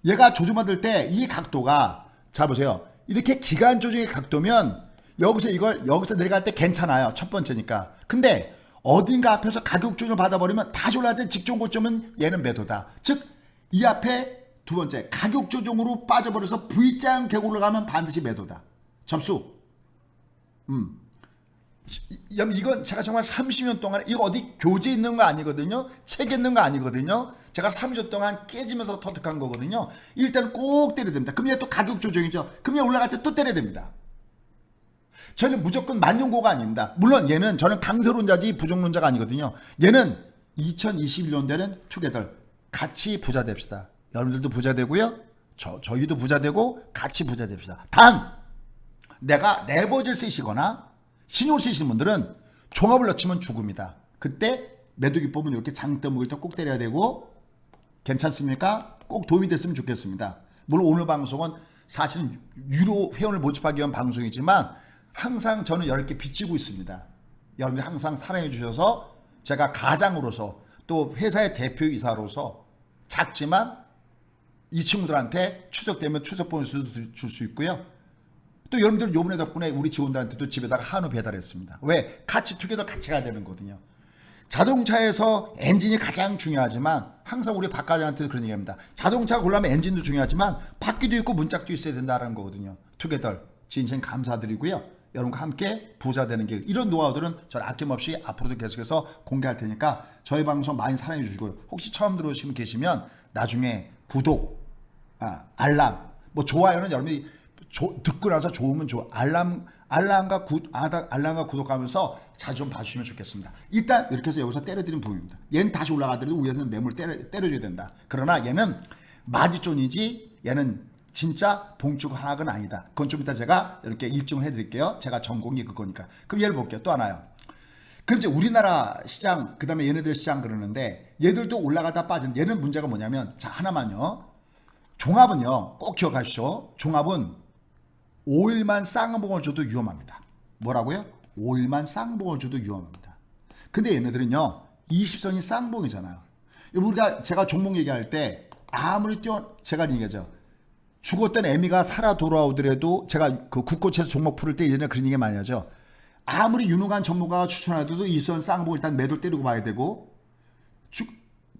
얘가 조정받을 때 이 각도가 자 보세요. 이렇게 기간 조정의 각도면 여기서 내려갈 때 괜찮아요. 첫 번째니까. 근데 어딘가 앞에서 가격 조정을 받아버리면 다시 올라갈 때 직전 고점은 얘는 매도다. 즉 이 앞에 두 번째 가격 조정으로 빠져버려서 V자 격으로 가면 반드시 매도다. 접수. 이건 제가 정말 30년 동안 이거 어디 교재 있는 거 아니거든요. 책 있는 거 아니거든요. 제가 30년 동안 깨지면서 터득한 거거든요. 일단 꼭 때려야 됩니다. 그럼 얘 또 가격 조정이죠. 그럼 얘 올라갈 때 또 때려야 됩니다. 저는 무조건 만용고가 아닙니다. 물론 얘는 저는 강세론자지 부정론자가 아니거든요. 얘는 2021년도에는 투게더 같이 부자 됩시다. 여러분들도 부자 되고요. 저희도 부자 되고 같이 부자 됩시다. 단 내가 레버지를 쓰시거나 신용을 쓰시는 분들은 종합을 넣치면 죽음이다. 그때 매도 기법은 이렇게 장대 먹을 때 꼭 때려야 되고 괜찮습니까? 꼭 도움이 됐으면 좋겠습니다. 물론 오늘 방송은 사실은 유료 회원을 모집하기 위한 방송이지만 항상 저는 이렇게 비치고 있습니다. 여러분들 항상 사랑해 주셔서 제가 가장으로서 또 회사의 대표이사로서 작지만 이 친구들한테 추석되면 추석 보너스도 줄 수 있고요. 또 여러분들 요번에 덕분에 우리 직원들한테도 집에다가 한우 배달했습니다. 왜? 같이 투게더 같이 가야 되는 거거든요. 자동차에서 엔진이 가장 중요하지만 항상 우리 박 과장한테도 그런 얘기합니다. 자동차 고르려면 엔진도 중요하지만 바퀴도 있고 문짝도 있어야 된다는 거거든요. 투게더 진심 감사드리고요. 여러분과 함께 부자 되는 길 이런 노하우들은 저는 아낌없이 앞으로도 계속해서 공개할 테니까 저희 방송 많이 사랑해 주시고요. 혹시 처음 들어오시면 계시면 나중에 구독, 알람, 뭐 좋아요는 여러분이 듣고 나서 좋으면 알람과 구독하면서 자주 좀 봐주시면 좋겠습니다. 일단 이렇게 해서 여기서 때려드리는 부분입니다. 얘는 다시 올라가더라도 위에서는 매물 때려줘야 된다. 그러나 얘는 마디존이지 얘는 진짜 봉축 하락은 아니다. 그건 좀 이따 제가 이렇게 입증을 해드릴게요. 제가 전공이 그거니까. 그럼 얘를 볼게요. 또 하나요. 그럼 이제 우리나라 시장, 그 다음에 얘네들 시장 그러는데 얘들도 올라가다 빠진, 얘는 문제가 뭐냐면, 자, 하나만요. 종합은요, 꼭 기억하십시오. 종합은 5일만 쌍봉을 줘도 위험합니다. 뭐라고요? 5일만 쌍봉을 줘도 위험합니다. 근데 얘네들은요, 20선이 쌍봉이잖아요. 우리가, 제가 종목 얘기할 때, 아무리 제가 얘기하죠. 죽었던 애미가 살아 돌아오더라도, 제가 그 국고채에서 종목 풀을 때 예전에 그런 얘기 많이 하죠. 아무리 유능한 전문가가 추천하더라도 20선 쌍봉 일단 매도 때리고 봐야 되고,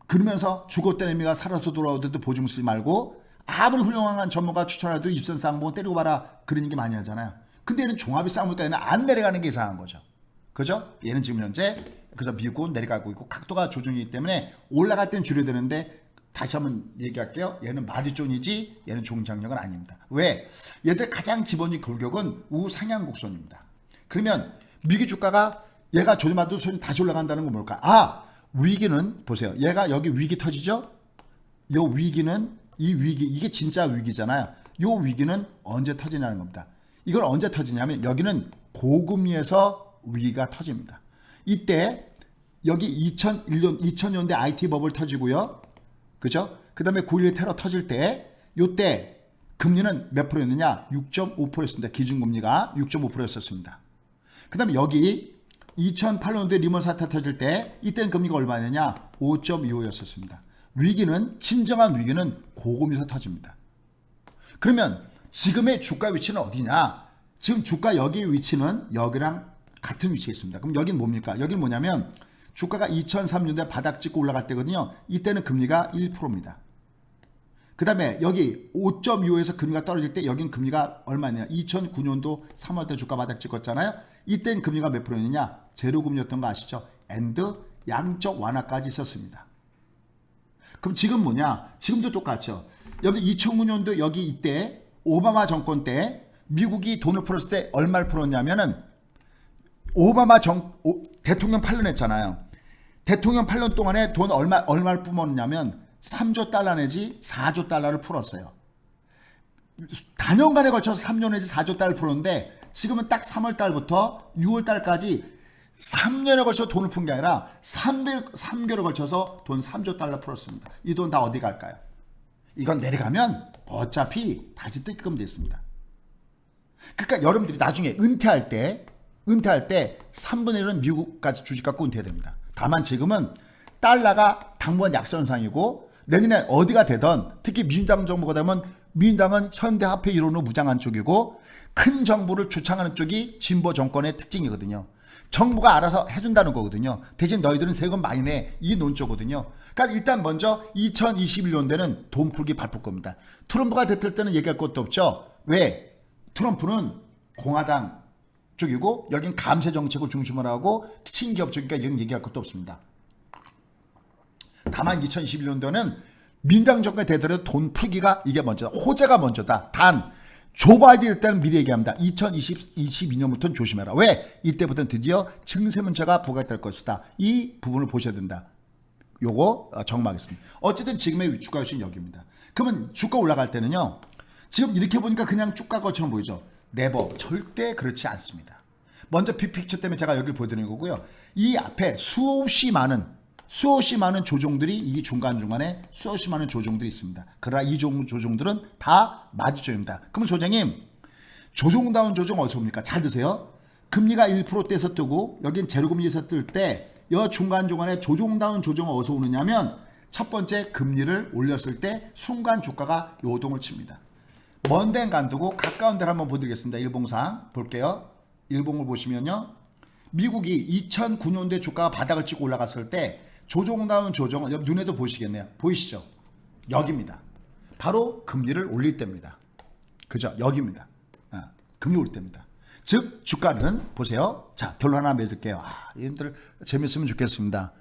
그러면서 죽었던 애미가 살아서 돌아오더라도 보증 쓰지 말고, 아무리 훌륭한 전문가 추천해도 20선 쌍봉 때리고 봐라, 그런 얘기 많이 하잖아요. 근데 얘는 종합이 쌍봉이니까 얘는 안 내려가는 게 이상한 거죠. 그죠? 얘는 지금 현재 그래서 미국은 내려가고 있고 각도가 조정이기 때문에 올라갈 땐 줄여야 되는데, 다시 한번 얘기할게요. 얘는 마디존이지 얘는 종장력은 아닙니다. 왜? 얘들 가장 기본적인 골격은 우상향 곡선입니다. 그러면 미국 주가가 얘가 조정받도 손이 다시 올라간다는 건 뭘까? 아, 위기는 보세요. 얘가 여기 위기 터지죠? 요 위기는, 이 위기, 이게 진짜 위기잖아요. 요 위기는 언제 터지냐는 겁니다. 이걸 언제 터지냐면 여기는 고금리에서 위기가 터집니다. 이때 여기 2000년대 IT 버블 터지고요. 그죠? 그 다음에 9.11 테러 터질 때, 요때 금리는 몇 프로였느냐? 6.5%였습니다. 기준금리가 6.5%였습니다. 그 다음에 여기 2008년도에 리먼 사태 터질 때, 이때는 금리가 얼마였느냐? 5.25였었습니다. 위기는, 진정한 위기는 고금리에서 터집니다. 그러면 지금의 주가 위치는 어디냐? 지금 주가 여기의 위치는 여기랑 같은 위치에 있습니다. 그럼 여긴 뭡니까? 여긴 뭐냐면 주가가 2003년도에 바닥 찍고 올라갈 때거든요. 이때는 금리가 1%입니다. 그 다음에 여기 5.25에서 금리가 떨어질 때 여긴 금리가 얼마냐? 2009년도 3월 때 주가 바닥 찍었잖아요. 이때는 금리가 몇 프로였느냐? 제로 금리였던 거 아시죠? 앤드 양적 완화까지 있었습니다. 그럼 지금 뭐냐? 지금도 똑같죠. 여기 2009년도 여기 이때 오바마 정권 때 미국이 돈을 풀었을 때 얼마를 풀었냐면은 오바마 대통령 8년 했잖아요. 대통령 8년 동안에 돈 얼마를 뿜었냐면 3조 달러 내지 4조 달러를 풀었어요. 단연간에 걸쳐서 3조 내지 4조 달러를 풀었는데 지금은 딱 3월 달부터 6월 달까지 3년에 걸쳐 돈을 푼 게 아니라 3개월에 걸쳐서 돈 3조 달러 풀었습니다. 이 돈 다 어디 갈까요? 이건 내려가면 어차피 다시 뜯기금 됐습니다. 그러니까 여러분들이 나중에 은퇴할 때 3분의 1은 미국까지 주식 갖고 은퇴됩니다. 다만 지금은 달러가 당분간 약선상이고 내년에 어디가 되든 특히 민주당 정부가 되면 민주당은 현대화폐 이론으로 무장한 쪽이고 큰 정부를 주창하는 쪽이 진보 정권의 특징이거든요. 정부가 알아서 해준다는 거거든요. 대신 너희들은 세금 많이 내, 이 논조거든요. 그러니까 일단 먼저 2021년대는 돈 풀기 바쁠 겁니다. 트럼프가 됐을 때는 얘기할 것도 없죠. 왜? 트럼프는 공화당 쪽이고 여긴 감세 정책을 중심으로 하고 친기업 쪽이니까 이건 얘기할 것도 없습니다. 다만 2021년도는 민당 정권이 되더라도 돈 풀기가 이게 먼저다. 호재가 먼저다. 단 조 바이든 때는 미리 얘기합니다. 2022년부터는 조심해라. 왜? 이때부터는 드디어 증세 문제가 부각될 것이다. 이 부분을 보셔야 된다. 요거 정리하겠습니다. 어쨌든 지금의 주가 위치는 여기입니다. 그러면 주가 올라갈 때는요. 지금 이렇게 보니까 그냥 쭉 갈 것처럼 보이죠. 네버 절대 그렇지 않습니다. 먼저 빅픽처 때문에 제가 여기를 보여드리는 거고요. 이 앞에 수없이 많은 조종들이 이 중간중간에 수없이 많은 조종들이 있습니다. 그러나 이 조종들은 다 마디조입니다. 그럼 조장님 조종다운 조종 어디서 옵니까? 잘 드세요. 금리가 1%대에서 뜨고 여긴 제로금리에서 뜰 때 이 중간중간에 조종다운 조종은 어디서 오느냐면 첫 번째 금리를 올렸을 때 순간 주가가 요동을 칩니다. 먼 데는 간두고 가까운 데를 한번 보여드리겠습니다. 일봉상 볼게요. 일봉을 보시면요. 미국이 2009년도에 주가가 바닥을 찍고 올라갔을 때 조종다운 조정은 여러분 눈에도 보시겠네요. 보이시죠? 여기입니다. 바로 금리를 올릴 때입니다. 그죠? 여기입니다. 금리 올릴 때입니다. 즉 주가는 보세요. 자 결론 하나 맺을게요. 여러분들 재밌으면 좋겠습니다.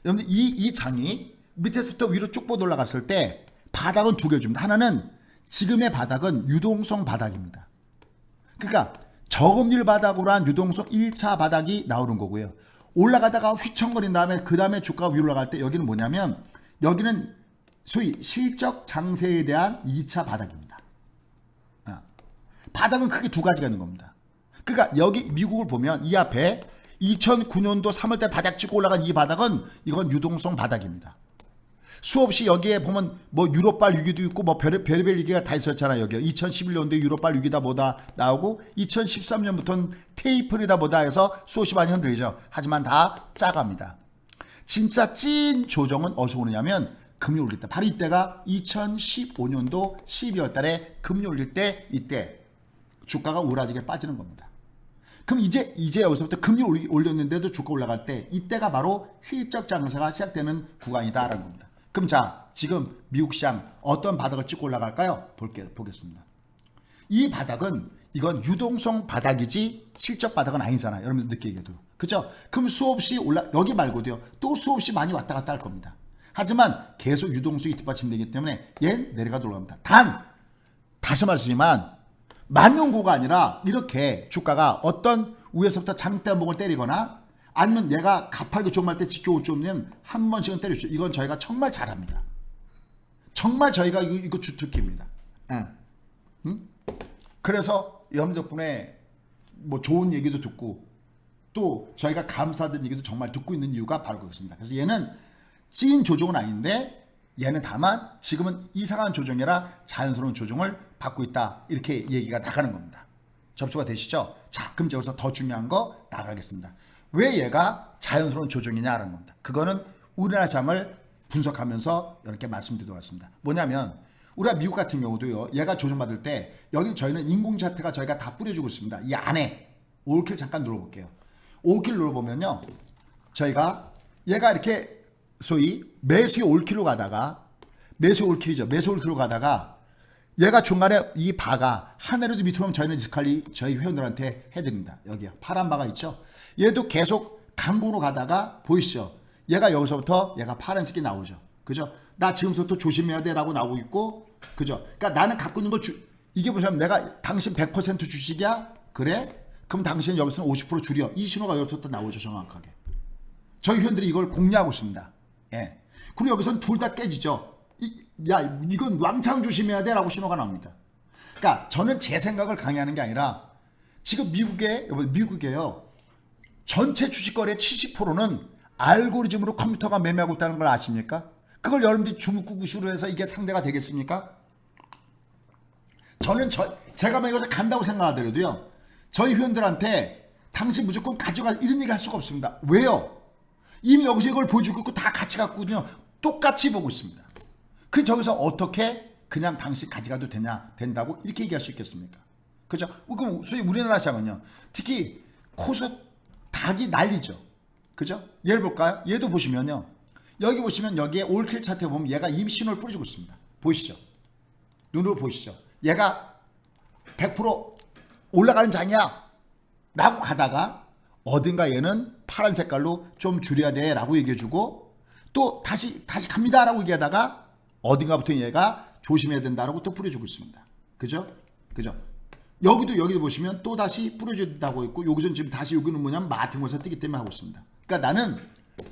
여러분들 이 장이 밑에서부터 위로 쭉 뻗어 올라갔을 때 바닥은 두 개 줍니다. 하나는 지금의 바닥은 유동성 바닥입니다. 그러니까 저금리를 바닥으로 한 유동성 1차 바닥이 나오는 거고요. 올라가다가 휘청거린 다음에 그 다음에 주가가 위로 올라갈 때 여기는 뭐냐면 여기는 소위 실적 장세에 대한 2차 바닥입니다. 바닥은 크게 두 가지가 있는 겁니다. 그러니까 여기 미국을 보면 이 앞에 2009년도 3월달 바닥 찍고 올라간 이 바닥은 이건 유동성 바닥입니다. 수없이 여기에 보면 뭐 유로발 위기도 있고 뭐 별의별 위기가 다 있었잖아요. 여기 2011년도에 유로발 위기다 뭐다 나오고 2013년부터는 테이플이다 뭐다 해서 수없이 많이 흔들리죠. 하지만 다 짜갑니다. 진짜 찐 조정은 어디서 오느냐면 금리 올릴 때, 바로 이때가 2015년도 12월 달에 금리 올릴 때, 이때 주가가 우라지게 빠지는 겁니다. 그럼 이제 여기서부터 금리 올렸는데도 주가 올라갈 때, 이때가 바로 실적 장세가 시작되는 구간이다라는 겁니다. 그럼 자, 지금 미국 시장 어떤 바닥을 찍고 올라갈까요? 보겠습니다. 이 바닥은 이건 유동성 바닥이지 실적 바닥은 아니잖아요. 여러분들 느끼기에도. 그죠? 그럼 수없이 여기 말고도요. 또 수없이 많이 왔다 갔다 할 겁니다. 하지만 계속 유동성이 뒷받침되기 때문에 얘는 내려가 올라갑니다. 단, 다시 말씀드리지만 만용고가 아니라 이렇게 주가가 어떤 위에서부터 장대목을 때리거나 아니면 내가 가파르게 조금할 때 지켜올 좀 한 번씩은 때려주죠. 이건 저희가 정말 잘합니다. 정말 저희가 이거 주특기입니다. 그래서 여러분 덕분에 뭐 좋은 얘기도 듣고 또 저희가 감사하던 얘기도 정말 듣고 있는 이유가 바로 그렇습니다. 그래서 얘는 찐 조정은 아닌데 얘는 다만 지금은 이상한 조정이라 자연스러운 조정을 받고 있다. 이렇게 얘기가 나가는 겁니다. 접수가 되시죠? 자, 그럼 여기서 더 중요한 거 나가겠습니다. 왜 얘가 자연스러운 조정이냐라는 겁니다. 그거는 우리나라 시장을 분석하면서 이렇게 말씀드리도록 하겠습니다. 뭐냐면 우리가 미국 같은 경우도요. 얘가 조정받을 때 여기 저희는 인공 차트가 저희가 다 뿌려주고 있습니다. 이 안에 올킬 잠깐 눌러볼게요. 올킬 눌러보면요. 저희가 얘가 이렇게 소위 매수의 올킬로 가다가 매수 올킬이죠. 매수 올킬로 가다가 얘가 중간에 이 바가 하늘에도 밑으로 오면 저희는 리스크관리 저희 회원들한테 해드립니다. 여기요. 파란 바가 있죠. 얘도 계속 강공으로 가다가 보이시죠? 얘가 여기서부터 얘가 파란색이 나오죠. 그죠? 나 지금부터 조심해야 돼 라고 나오고 있고 그죠? 그러니까 나는 갖고 있는 걸 이게 보시면 내가 당신 100% 주식이야? 그래? 그럼 당신은 여기서는 50% 줄여. 이 신호가 여기서부터 나오죠. 정확하게. 저희 회원들이 이걸 공략하고 있습니다. 예. 그리고 여기서는 둘 다 깨지죠. 이건 왕창 조심해야 돼 라고 신호가 나옵니다. 그러니까 저는 제 생각을 강요하는 게 아니라 지금 미국에요. 전체 주식거래의 70%는 알고리즘으로 컴퓨터가 매매하고 있다는 걸 아십니까? 그걸 여러분들이 중국구시로 해서 이게 상대가 되겠습니까? 저는 제가 만약 여기서 간다고 생각하더라도요. 저희 회원들한테 당신 무조건 가져가 이런 얘기 할 수가 없습니다. 왜요? 이미 여기서 이걸 보여주고 있고 다 같이 갖고요. 똑같이 보고 있습니다. 그 저기서 어떻게 그냥 당신 가져가도 된다고 이렇게 얘기할 수 있겠습니까? 그죠? 그럼 소위 우리나라 시장은요. 특히 코스 닭이 난리죠. 그죠? 얘를 볼까요? 얘도 보시면요. 여기 보시면 여기에 올킬 차트에 보면 얘가 이미 신호를 뿌려주고 있습니다. 보이시죠? 눈으로 보이시죠? 얘가 100% 올라가는 장이야 라고 가다가 어딘가 얘는 파란 색깔로 좀 줄여야 돼 라고 얘기해주고 또 다시 갑니다 라고 얘기하다가 어딘가부터 얘가 조심해야 된다라고 또 뿌려주고 있습니다. 그죠? 여기도 보시면 또 다시 뿌려준다고 있고 여기서는 지금 다시 여기는 뭐냐면 같은 곳에서 뜨기 때문에 하고 있습니다. 그러니까 나는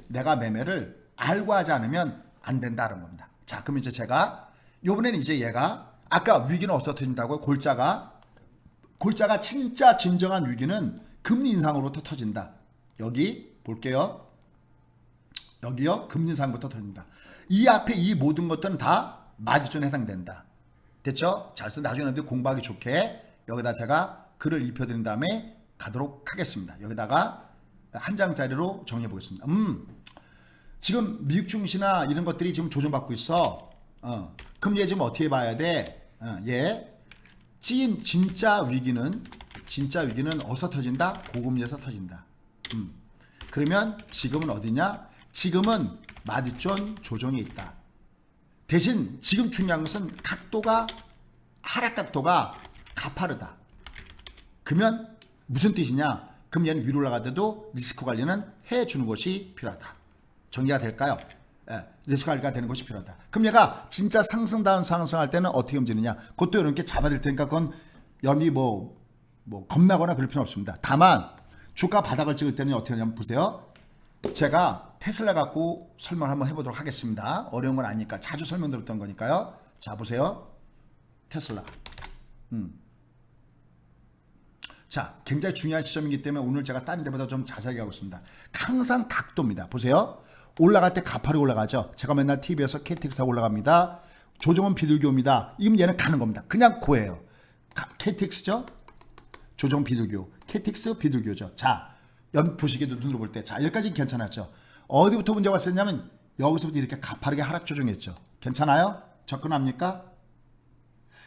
내가 매매를 알고 하지 않으면 안 된다는 겁니다. 자, 그럼 이제 제가 요번에는 이제 얘가 아까 위기는 어디서 터진다고요? 골자가 진짜 진정한 위기는 금리 인상으로부터 터진다. 여기 볼게요. 여기요. 금리 인상부터 터진다. 이 앞에 이 모든 것들은 다 마디존에 해당된다. 됐죠? 자, 그래서 나중에 여러분들 공부하기 좋게 여기다 제가 글을 입혀드린 다음에 가도록 하겠습니다. 여기다가 한 장짜리로 정리해 보겠습니다. 지금 미국 증시나 이런 것들이 지금 조정받고 있어. 그럼 얘 지금 어떻게 봐야 돼? 얘 진짜 위기는 어디서 터진다? 고금리에서 터진다. 그러면 지금은 어디냐? 지금은 마디존 조정에 있다. 대신 지금 중요한 것은 하락 각도가 가파르다. 그러면 무슨 뜻이냐? 그럼 얘는 위로 올라가도 리스크 관리는 해주는 것이 필요하다. 정리가 될까요? 리스크 관리가 되는 것이 필요하다. 그럼 얘가 진짜 상승다운 상승할 때는 어떻게 움직이느냐? 그것도 이렇게 잡아들 테니까 그건 여러분이 뭐 겁나거나 그럴 필요는 없습니다. 다만 주가 바닥을 찍을 때는 어떻게 하냐면 보세요. 제가 테슬라 갖고 설명을 한번 해보도록 하겠습니다. 어려운 건 아니니까 자주 설명드렸던 거니까요. 자, 보세요. 테슬라. 자, 굉장히 중요한 시점이기 때문에 오늘 제가 다른 데보다 좀 자세하게 하고 있습니다. 항상 각도입니다. 보세요. 올라갈 때 가파르게 올라가죠. 제가 맨날 TV에서 KTX하고 올라갑니다. 조정은 비둘기호입니다. 이건 얘는 가는 겁니다. 그냥 고예요. KTX죠? 조정 비둘기호. KTX 비둘기호죠. 자, 보시기도 눈으로 볼 때. 자, 여기까지 괜찮았죠. 어디부터 문제가 왔었냐면 여기서부터 이렇게 가파르게 하락 조정했죠. 괜찮아요? 접근합니까?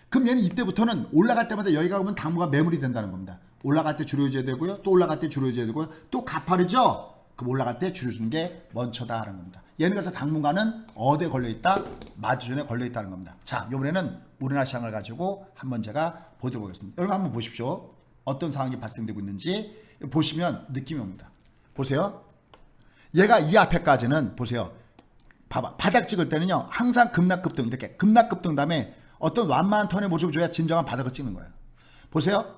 그럼 얘는 이때부터는 올라갈 때마다 여기가 오면 당분간 매물이 된다는 겁니다. 올라갈 때 줄여줘야 되고요. 또 올라갈 때 줄여줘야 되고요. 또 가파르죠? 그럼 올라갈 때 줄여주는 게 먼저다 하는 겁니다. 얘는 그래서 당분간은 어디에 걸려있다? 마주존에 걸려있다는 겁니다. 자, 이번에는 우리나라 시장을 가지고 한번 제가 보도록 하겠습니다. 여러분 한번 보십시오. 어떤 상황이 발생되고 있는지 보시면 느낌이 옵니다. 보세요. 얘가 이 앞에까지는 보세요. 봐봐. 바닥 찍을 때는요. 항상 급락급등 이렇게 급락급등 다음에 어떤 완만한 턴의 모습을 줘야 진정한 바닥을 찍는 거예요. 보세요.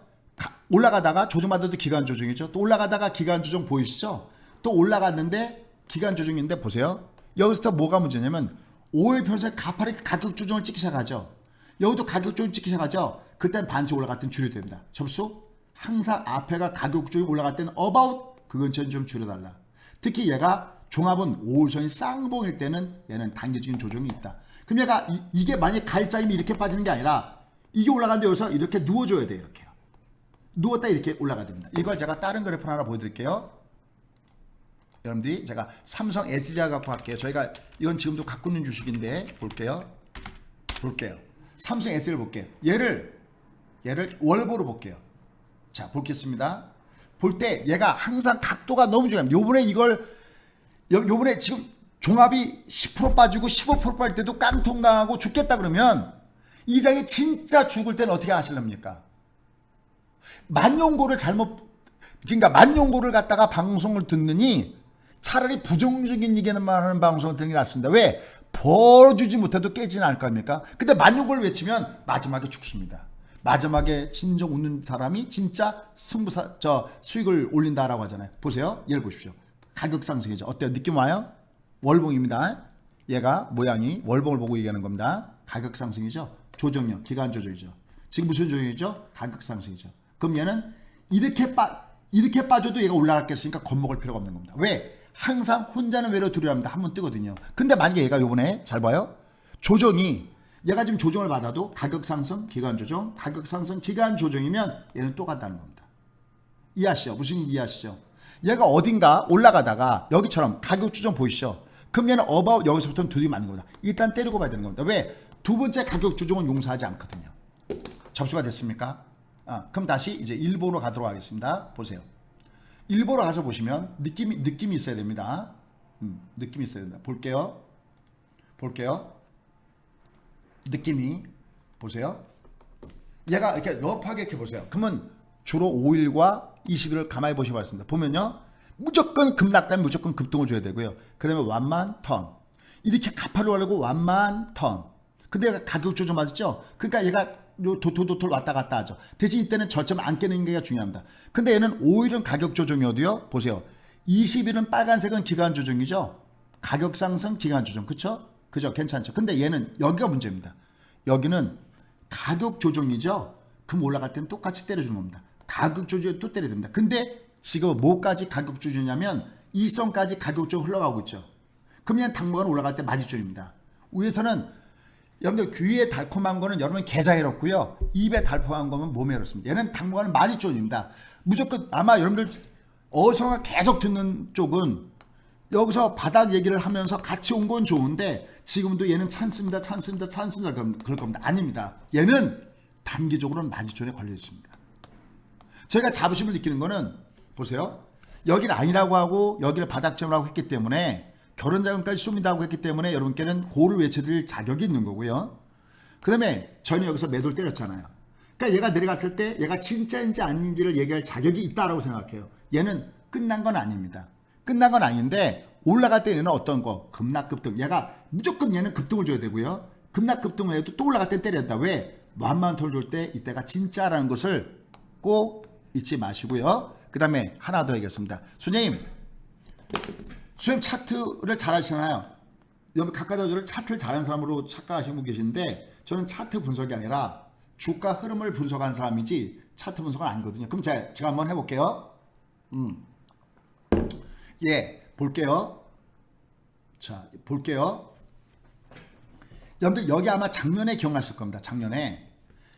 올라가다가 조정받아도 기간 조정이죠. 또 올라가다가 기간 조정 보이시죠? 또 올라갔는데 기간 조정인데 보세요. 여기서부터 뭐가 문제냐면 5일 편선에 가파르게 가격 조정을 찍기 시작하죠. 여기도 가격 조정 찍기 시작하죠. 그땐 반씩 올라갈 땐 줄여야 됩니다. 접수? 항상 앞에가 가격 조정이 올라갈 때는 about 그 근처는 좀 줄여달라. 특히 얘가 종합은 5일선이 쌍봉일 때는 얘는 단계적인 조정이 있다. 그럼 얘가 이게 만약에 갈자임이 이렇게 빠지는 게 아니라 이게 올라가는데 여기서 이렇게 누워줘야 돼요. 이렇게요. 누웠다 이렇게 올라가야 됩니다. 이걸 제가 다른 그래프 하나 보여드릴게요. 여러분들이 제가 삼성 SDI 갖고 할게요. 저희가 이건 지금도 갖고 있는 주식인데 볼게요. 삼성 SDI를 볼게요. 얘를 월보로 볼게요. 자, 보겠습니다. 볼 때 얘가 항상 각도가 너무 중요합니다. 요번에 지금 종합이 10% 빠지고 15% 빠질 때도 깡통 나가고 죽겠다 그러면 이 장이 진짜 죽을 때는 어떻게 하실랍니까? 만용고를 그러니까 만용고를 갖다가 방송을 듣느니 차라리 부정적인 얘기만 하는 방송을 듣는 게 낫습니다. 왜? 벌어주지 못해도 깨지는 않을 거 아닙니까? 근데 만용고를 외치면 마지막에 죽습니다. 마지막에 진정 웃는 사람이 진짜 수익을 올린다라고 하잖아요. 보세요. 얘를 보십시오. 가격 상승이죠. 어때요? 느낌 와요? 월봉입니다. 얘가 모양이 월봉을 보고 얘기하는 겁니다. 가격 상승이죠. 조정력, 기간 조정이죠. 지금 무슨 조정이죠? 가격 상승이죠. 그럼 얘는 이렇게 빠져도 얘가 올라갔겠으니까 겁먹을 필요가 없는 겁니다. 왜? 항상 혼자는 외로 두려워합니다. 한번 뜨거든요. 근데 만약에 얘가 요번에 잘 봐요. 조정이 얘가 지금 조정을 받아도 가격 상승, 기간 조정, 가격 상승, 기간 조정이면 얘는 또 간다는 겁니다. 이해하시죠? 무슨 이해하시죠? 얘가 어딘가 올라가다가 여기처럼 가격 조정 보이시죠? 그럼 얘는 여기서부터는 두드려 맞는 겁니다. 일단 때리고 봐야 되는 겁니다. 왜? 두 번째 가격 조정은 용서하지 않거든요. 접수가 됐습니까? 그럼 다시 이제 일본으로 가도록 하겠습니다. 보세요. 일본으로 가서 보시면 느낌이 있어야 됩니다. 느낌이 있어야 된다. 볼게요. 느낌이 보세요. 얘가 이렇게 러프하게 이렇게 보세요. 그러면 주로 5일과 20일을 가만히 보시기 바랍니다. 보면요. 무조건 급락다면 무조건 급등을 줘야 되고요. 그 다음에 완만 턴. 이렇게 가파르게 하려고 완만 턴. 근데 얘가 가격 조정 맞았죠? 그러니까 얘가 도톨 왔다 갔다 하죠. 대신 이때는 저점 안 깨는 게 중요합니다. 근데 얘는 5일은 가격 조정이어도요. 보세요. 20일은 빨간색은 기간 조정이죠. 가격 상승 기간 조정. 그쵸? 괜찮죠. 근데 얘는 여기가 문제입니다. 여기는 가격 조정이죠. 그럼 올라갈 때는 똑같이 때려주는 겁니다. 가격 조정에 또 때려야 됩니다. 근데 지금 뭐까지 가격 조정이냐면 일선까지 가격 조정 흘러가고 있죠. 그러면 당분간 올라갈 때 마디존입니다. 위에서는 여러분들 귀에 달콤한 거는 여러분 계좌에 넣고요. 입에 달콤한 거는 몸에 넣습니다. 얘는 당분간은 마디존입니다. 무조건 아마 여러분들 어디선가 계속 듣는 쪽은 여기서 바닥 얘기를 하면서 같이 온 건 좋은데 지금도 얘는 찬스입니다. 그럴 겁니다. 아닙니다. 얘는 단기적으로는 마디존에 걸려 있습니다. 저희가 자부심을 느끼는 거는 보세요. 여기를 아니라고 하고 여기를 바닥점이라고 했기 때문에 결혼자금까지 쏩니다 하고 했기 때문에 여러분께는 고를 외쳐드릴 자격이 있는 거고요. 그 다음에 저는 여기서 매도를 때렸잖아요. 그러니까 얘가 내려갔을 때 얘가 진짜인지 아닌지를 얘기할 자격이 있다라고 생각해요. 얘는 끝난 건 아닙니다. 끝난 건 아닌데 올라갈 때 얘는 어떤 거? 급락급등. 얘가 무조건 얘는 급등을 줘야 되고요. 급락급등을 해도 또 올라갈 때 때려야 된다. 왜? 완만 톨 줄 때 이때가 진짜라는 것을 꼭 잊지 마시고요. 그 다음에 하나 더 얘기했습니다. 수녀님 차트를 잘 하시나요? 여러분 각각 저를 차트를 잘하는 사람으로 착각하시는 분 계시는데 저는 차트 분석이 아니라 주가 흐름을 분석하는 사람이지 차트 분석은 아니거든요. 그럼 제가 한번 해볼게요. 예, 볼게요. 자, 볼게요. 여러분들 여기 아마 작년에 기억나실 겁니다. 작년에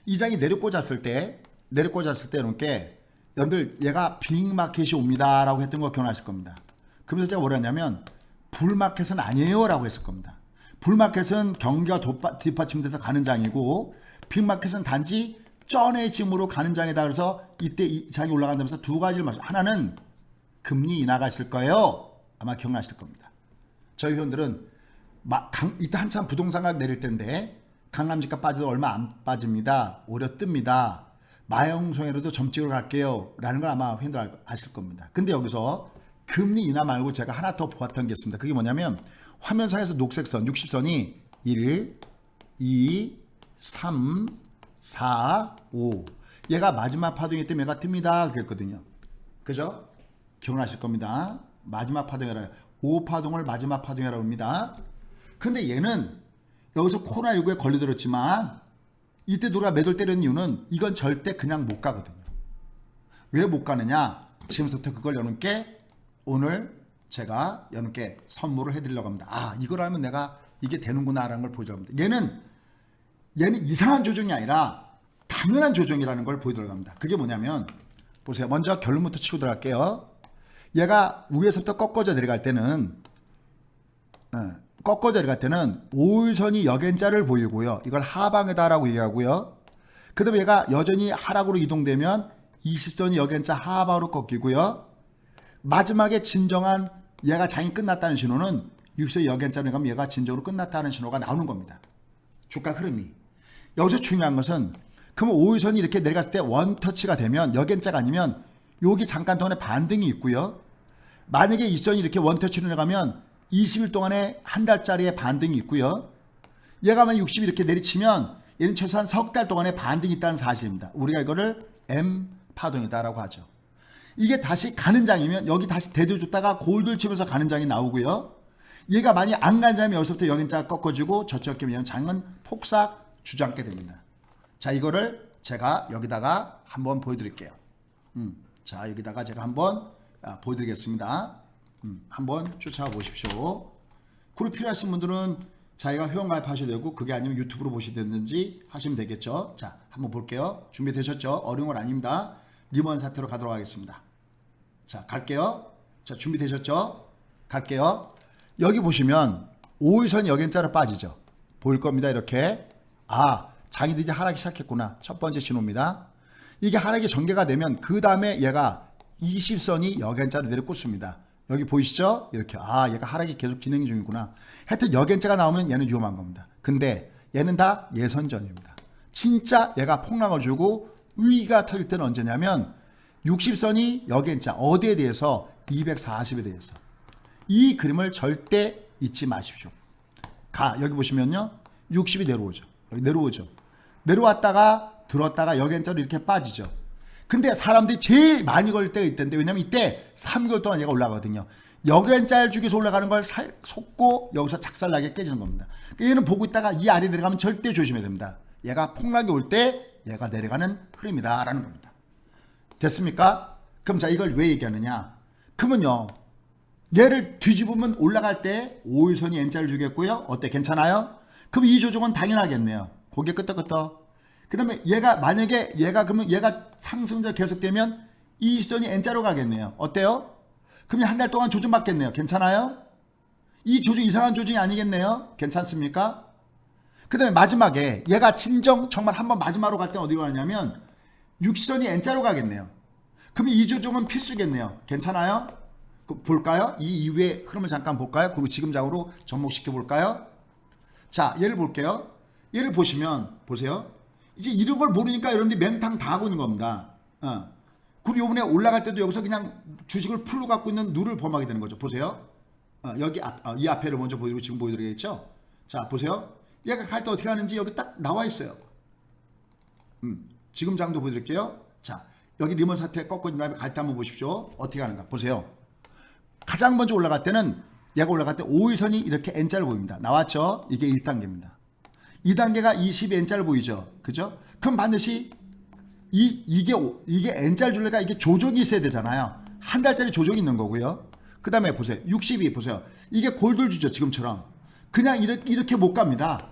이 장이 내려 꽂았을 때 이렇게 여러분들 얘가 빅마켓이 옵니다라고 했던 거 기억나실 겁니다. 그러면서 제가 뭐라 했냐면 불마켓은 아니에요라고 했을 겁니다. 불마켓은 경기가 뒷받침돼서 가는 장이고 빅마켓은 단지 쩐해짐으로 가는 장이다. 그래서 이때 이 장이 올라간다면서 두 가지를 말씀. 하나는 금리 인하가 있을 거예요. 아마 기억나실 겁니다. 저희 회원들은 이때 한참 부동산 가격 내릴 때인데 강남집값 빠져도 얼마 안 빠집니다. 오려 뜹니다. 마영송에라도 점 찍으러 갈게요. 라는 걸 아마 회원들 아실 겁니다. 근데 여기서 금리 인하 말고 제가 하나 더 보았던 게 있습니다. 그게 뭐냐면 화면상에서 녹색선 60선이 1, 2, 3, 4, 5 얘가 마지막 파동이 때문에 얘가 뜹니다. 그랬거든요. 그죠? 기억나실 겁니다. 마지막 파동이라 5파동을 마지막 파동이라고 합니다. 근데 얘는 여기서 코로나19에 걸려들었지만 이때 누가 매도를 때리는 이유는 이건 절대 그냥 못 가거든요. 왜 못 가느냐? 지금부터 그걸 여러분께 오늘 제가 여러분께 선물을 해드리려고 합니다. 아, 이걸 하면 내가 이게 되는구나 라는 걸 보여주려고 합니다. 얘는 이상한 조정이 아니라 당연한 조정이라는 걸 보여드리려고 합니다. 그게 뭐냐면 보세요. 먼저 결론부터 치고 들어갈게요. 얘가 위에서부터 꺾어져 내려갈 때는 5일선이 역연자를 보이고요. 이걸 하방이다라고 얘기하고요. 그 다음에 얘가 여전히 하락으로 이동되면 20선이 역연자 하방으로 꺾이고요. 마지막에 진정한 얘가 장이 끝났다는 신호는 60선 역연자를 가면 얘가 진정으로 끝났다는 신호가 나오는 겁니다. 주가 흐름이. 여기서 중요한 것은 그러면 5일선이 이렇게 내려갔을 때 원터치가 되면 역연자가 아니면 여기 잠깐 동안에 반등이 있고요. 만약에 20선이 이렇게 원터치로 내려가면 20일 동안에 한 달짜리의 반등이 있고요. 얘가 만약 60이 이렇게 내리치면 얘는 최소한 석 달 동안에 반등이 있다는 사실입니다. 우리가 이거를 M 파동이다라고 하죠. 이게 다시 가는 장이면 여기 다시 대두줬다가 골들 치면서 가는 장이 나오고요. 얘가 만약 안 가는 장이면 여기서부터 역연자가 꺾어지고 저쪽 경우에는 장은 폭삭 주저앉게 됩니다. 자, 이거를 제가 여기다가 한번 보여드릴게요. 자, 여기다가 제가 한번 보여드리겠습니다. 한번 쫓아가 보십시오. 그룹 필요하신 분들은 자기가 회원 가입하셔야 되고 그게 아니면 유튜브로 보시든지 하시면 되겠죠. 자, 한번 볼게요. 준비되셨죠? 어려운 건 아닙니다. 리먼 사태로 가도록 하겠습니다. 자, 갈게요. 자, 준비되셨죠? 갈게요. 여기 보시면 5일선 역연자로 빠지죠. 보일 겁니다. 이렇게. 아, 장이 이제 하락이 시작했구나. 첫 번째 신호입니다. 이게 하락이 전개가 되면 그 다음에 얘가 20선이 역연자로 내려 꽂습니다. 여기 보이시죠? 이렇게. 아, 얘가 하락이 계속 진행 중이구나. 하여튼 역연자가 나오면 얘는 위험한 겁니다. 근데 얘는 다 예선전입니다. 진짜 얘가 폭락을 주고 위기가 터질 때는 언제냐면 60선이 역연자 어디에 대해서 240에 대해서. 이 그림을 절대 잊지 마십시오. 여기 보시면요. 60이 내려오죠. 여기 내려오죠. 내려왔다가 들었다가 역연자로 이렇게 빠지죠. 근데 사람들이 제일 많이 걸릴 때가 있던데 왜냐면 이때 3개월 동안 얘가 올라가거든요. 역연자를 죽여서 올라가는 걸 속고 여기서 작살나게 깨지는 겁니다. 얘는 보고 있다가 이 아래 내려가면 절대 조심해야 됩니다. 얘가 폭락이 올 때 얘가 내려가는 흐름이다 라는 겁니다. 됐습니까? 그럼 자, 이걸 왜 얘기하느냐? 그러면요, 얘를 뒤집으면 올라갈 때 5일선이 N자를 주겠고요. 어때? 괜찮아요? 그럼 이 조정은 당연하겠네요. 고개 끄덕끄덕. 그 다음에 얘가 만약에 그러면 얘가 상승자 계속되면 이 수선이 N자로 가겠네요. 어때요? 그러면 한 달 동안 조정받겠네요. 괜찮아요? 이 조정 이상한 조정이 아니겠네요. 괜찮습니까? 그 다음에 마지막에 얘가 정말 한번 마지막으로 갈 때 어디로 가냐면 60선이 N자로 가겠네요. 그러면 이 조정은 필수겠네요. 괜찮아요? 볼까요? 이 이후의 흐름을 잠깐 볼까요? 그리고 지금 장으로 접목시켜 볼까요? 자, 얘를 볼게요. 얘를 보시면 보세요. 이제 이런 걸 모르니까 여러분들이 맹탕 다 하고 있는 겁니다. 그리고 요번에 올라갈 때도 여기서 그냥 주식을 풀로 갖고 있는 누를 범하게 되는 거죠. 보세요. 여기 이 앞에를 먼저 보여드리고 지금 보여드리겠죠. 자, 보세요. 얘가 갈 때 어떻게 하는지 여기 딱 나와 있어요. 지금 장도 보여드릴게요. 자, 여기 리먼 사태 꺾어진 다음에 갈 때 한번 보십시오. 어떻게 하는가 보세요. 가장 먼저 올라갈 때는 얘가 올라갈 때 5일선이 이렇게 N자를 보입니다. 나왔죠? 이게 1단계입니다. 2단계가 20의 N자를 보이죠? 그죠? 그럼 반드시 이게 N자를 줄래가 이게 조정이 있어야 되잖아요. 한 달짜리 조정이 있는 거고요. 그 다음에 보세요. 62 보세요. 이게 골들 주죠. 지금처럼. 그냥 이렇게 못 갑니다.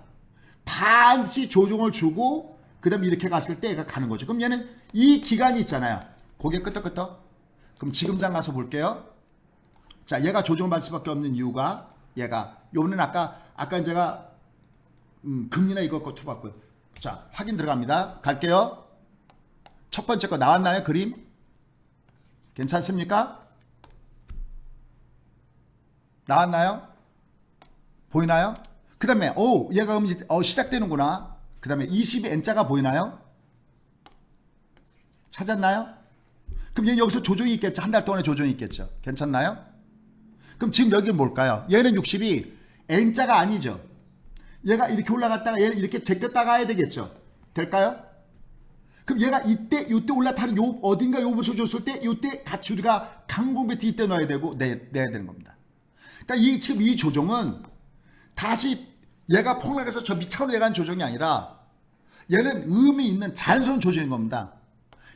반드시 조정을 주고 그 다음에 이렇게 갔을 때 얘가 가는 거죠. 그럼 얘는 이 기간이 있잖아요. 고개 끄덕끄덕. 그럼 지금장 가서 볼게요. 자, 얘가 조정을 받을 수밖에 없는 이유가 얘가 요번엔 아까 제가 금리나 이거 것도 봤고요. 자, 확인 들어갑니다. 갈게요. 첫 번째 거 나왔나요? 그림? 괜찮습니까? 나왔나요? 보이나요? 그 다음에 얘가 그럼 이제 시작되는구나. 그 다음에 20의 N자가 보이나요? 찾았나요? 그럼 얘는 여기서 조정이 있겠죠. 한 달 동안에 조정이 있겠죠. 괜찮나요? 그럼 지금 여기는 뭘까요? 얘는 60이 N자가 아니죠. 얘가 이렇게 올라갔다가 얘는 이렇게 제꼈다 가야 되겠죠. 될까요? 그럼 얘가 이때 올라타는 어딘가 요 모습을 줬을 때 이때 같이 우리가 강공 배트 이때 넣어야 되고 내야 되는 겁니다. 그러니까 지금 이 조정은 다시 얘가 폭락해서 저 밑차로 내려간 조정이 아니라 얘는 의미 있는 자연스러운 조정인 겁니다.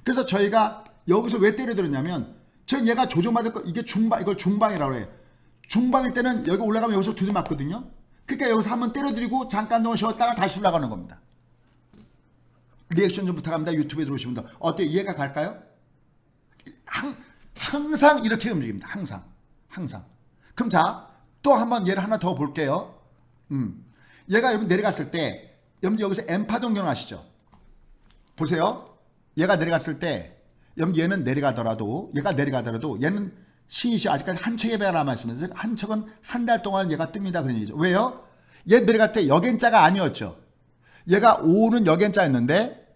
그래서 저희가 여기서 왜 때려들었냐면 얘가 조정받을 거 이게 이걸 중방이라고 해요. 중방일 때는 여기 올라가면 여기서 두드 맞거든요. 그러니까 여기서 한번 때려드리고 잠깐 동안 쉬었다가 다시 올라가는 겁니다. 리액션 좀 부탁합니다. 유튜브에 들어오시면 더. 어때요? 이해가 갈까요? 항상 이렇게 움직입니다. 항상. 그럼 자, 또 한번 얘를 하나 더 볼게요. 얘가 여기 내려갔을 때 여기서 N파동 경험하시죠? 보세요. 얘가 내려갔을 때 얘는 내려가더라도 얘는 신이시 아직까지 한 척의 배가 남아있습니다. 한 척은 한 달 동안 얘가 뜹니다. 그런 얘기죠. 왜요? 얘 내려갈 때 역N자가 아니었죠. 얘가 5는 역N자였는데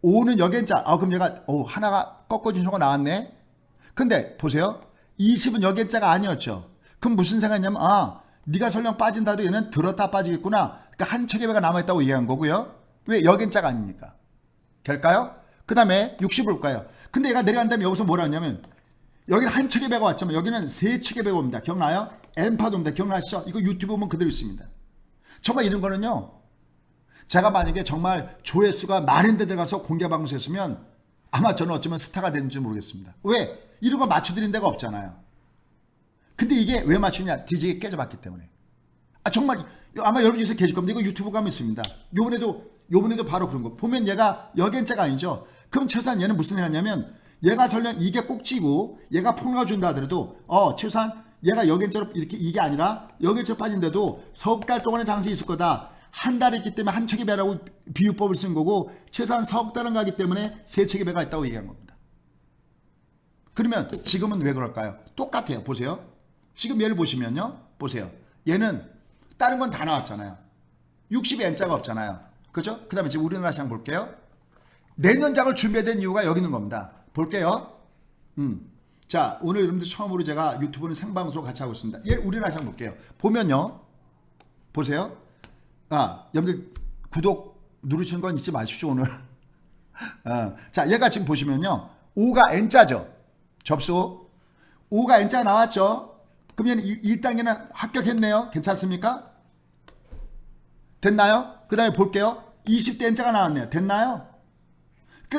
5는 역N자. 그럼 얘가 하나가 꺾어진 소가 나왔네. 근데 보세요. 20은 역N자가 아니었죠. 그럼 무슨 생각이냐면 네가 설령 빠진다도 얘는 들었다 빠지겠구나. 그러니까 한 척의 배가 남아있다고 얘기한 거고요. 왜? 역N자가 아니니까. 될까요? 그 다음에 60 볼까요? 근데 얘가 내려간 다음에 여기서 뭐라 하냐면 여기는 한 척의 배가 왔지만 여기는 세 척의 배가 옵니다. 기억나요? N파동입니다. 기억나시죠? 이거 유튜브 보면 그대로 있습니다. 정말 이런 거는요. 제가 만약에 정말 조회수가 많은 데 들어가서 공개 방송했으면 아마 저는 어쩌면 스타가 되는지 모르겠습니다. 왜? 이런 거 맞춰드린 데가 없잖아요. 근데 이게 왜 맞추냐? 뒤지게 깨져봤기 때문에. 정말 아마 여러분 중에서 계실 겁니다. 이거 유튜브 가면 있습니다. 요번에도 바로 그런 거. 보면 얘가 역N자가 아니죠. 그럼 최소한 얘는 무슨 생각하냐면 얘가 설령 이게 꼭지고 얘가 폭락을 준다 하더라도 최소한 얘가 역N자로 이게 아니라 역N자로 빠진데도 석 달 동안의 장세이 있을 거다. 한 달이 있기 때문에 한 척의 배라고 비유법을 쓴 거고 최소한 석 달은 가기 때문에 세 척의 배가 있다고 얘기한 겁니다. 그러면 지금은 왜 그럴까요? 똑같아요. 보세요. 지금 얘를 보시면요. 보세요. 얘는 다른 건 다 나왔잖아요. 60에 N자가 없잖아요. 그렇죠? 그 다음에 지금 우리나라 시장 볼게요. 내년장을 준비된 이유가 여기 있는 겁니다. 볼게요. 자, 오늘 여러분들 처음으로 제가 유튜브는 생방송으로 같이 하고 있습니다. 얘 우리나라 시장 볼게요. 보면요. 보세요. 여러분들 구독 누르시는 건 잊지 마십시오, 오늘. 자, 얘가 지금 보시면요. 5가 N자죠. 접수. 5가 N자 나왔죠. 그러면 1단계는 합격했네요. 괜찮습니까? 됐나요? 그 다음에 볼게요. 20대 N자가 나왔네요. 됐나요?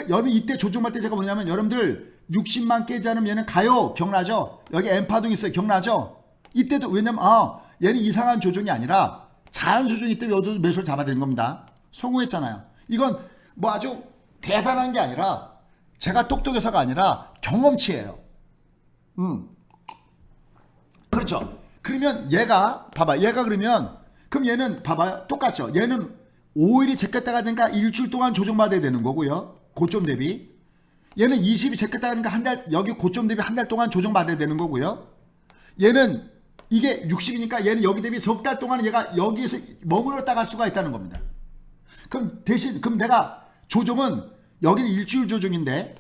여러분 이때 조정할 때 제가 뭐냐면 여러분들 60만 깨지 않으면 얘는 가요. 기억나죠? 여기 N파동 있어요. 기억나죠? 이때도 왜냐면 얘는 이상한 조정이 아니라 자연 조정이 때문에 여기도 매수를 잡아야 되는 겁니다. 성공했잖아요. 이건 뭐 아주 대단한 게 아니라 제가 똑똑해서가 아니라 경험치예요. 그렇죠. 그러면 얘가 봐봐. 얘가 그러면 그럼 얘는 봐봐요. 똑같죠. 얘는 5일이 제꼈다가 되니까 일주일 동안 조정받아야 되는 거고요. 고점 대비. 얘는 20이 제꼈다가 되니까 한 달 여기 고점 대비 한 달 동안 조정받아야 되는 거고요. 얘는 이게 60이니까 얘는 여기 대비 석 달 동안 얘가 여기에서 머물렀다 갈 수가 있다는 겁니다. 그럼 대신 그럼 내가 조정은 여기는 일주일 조정인데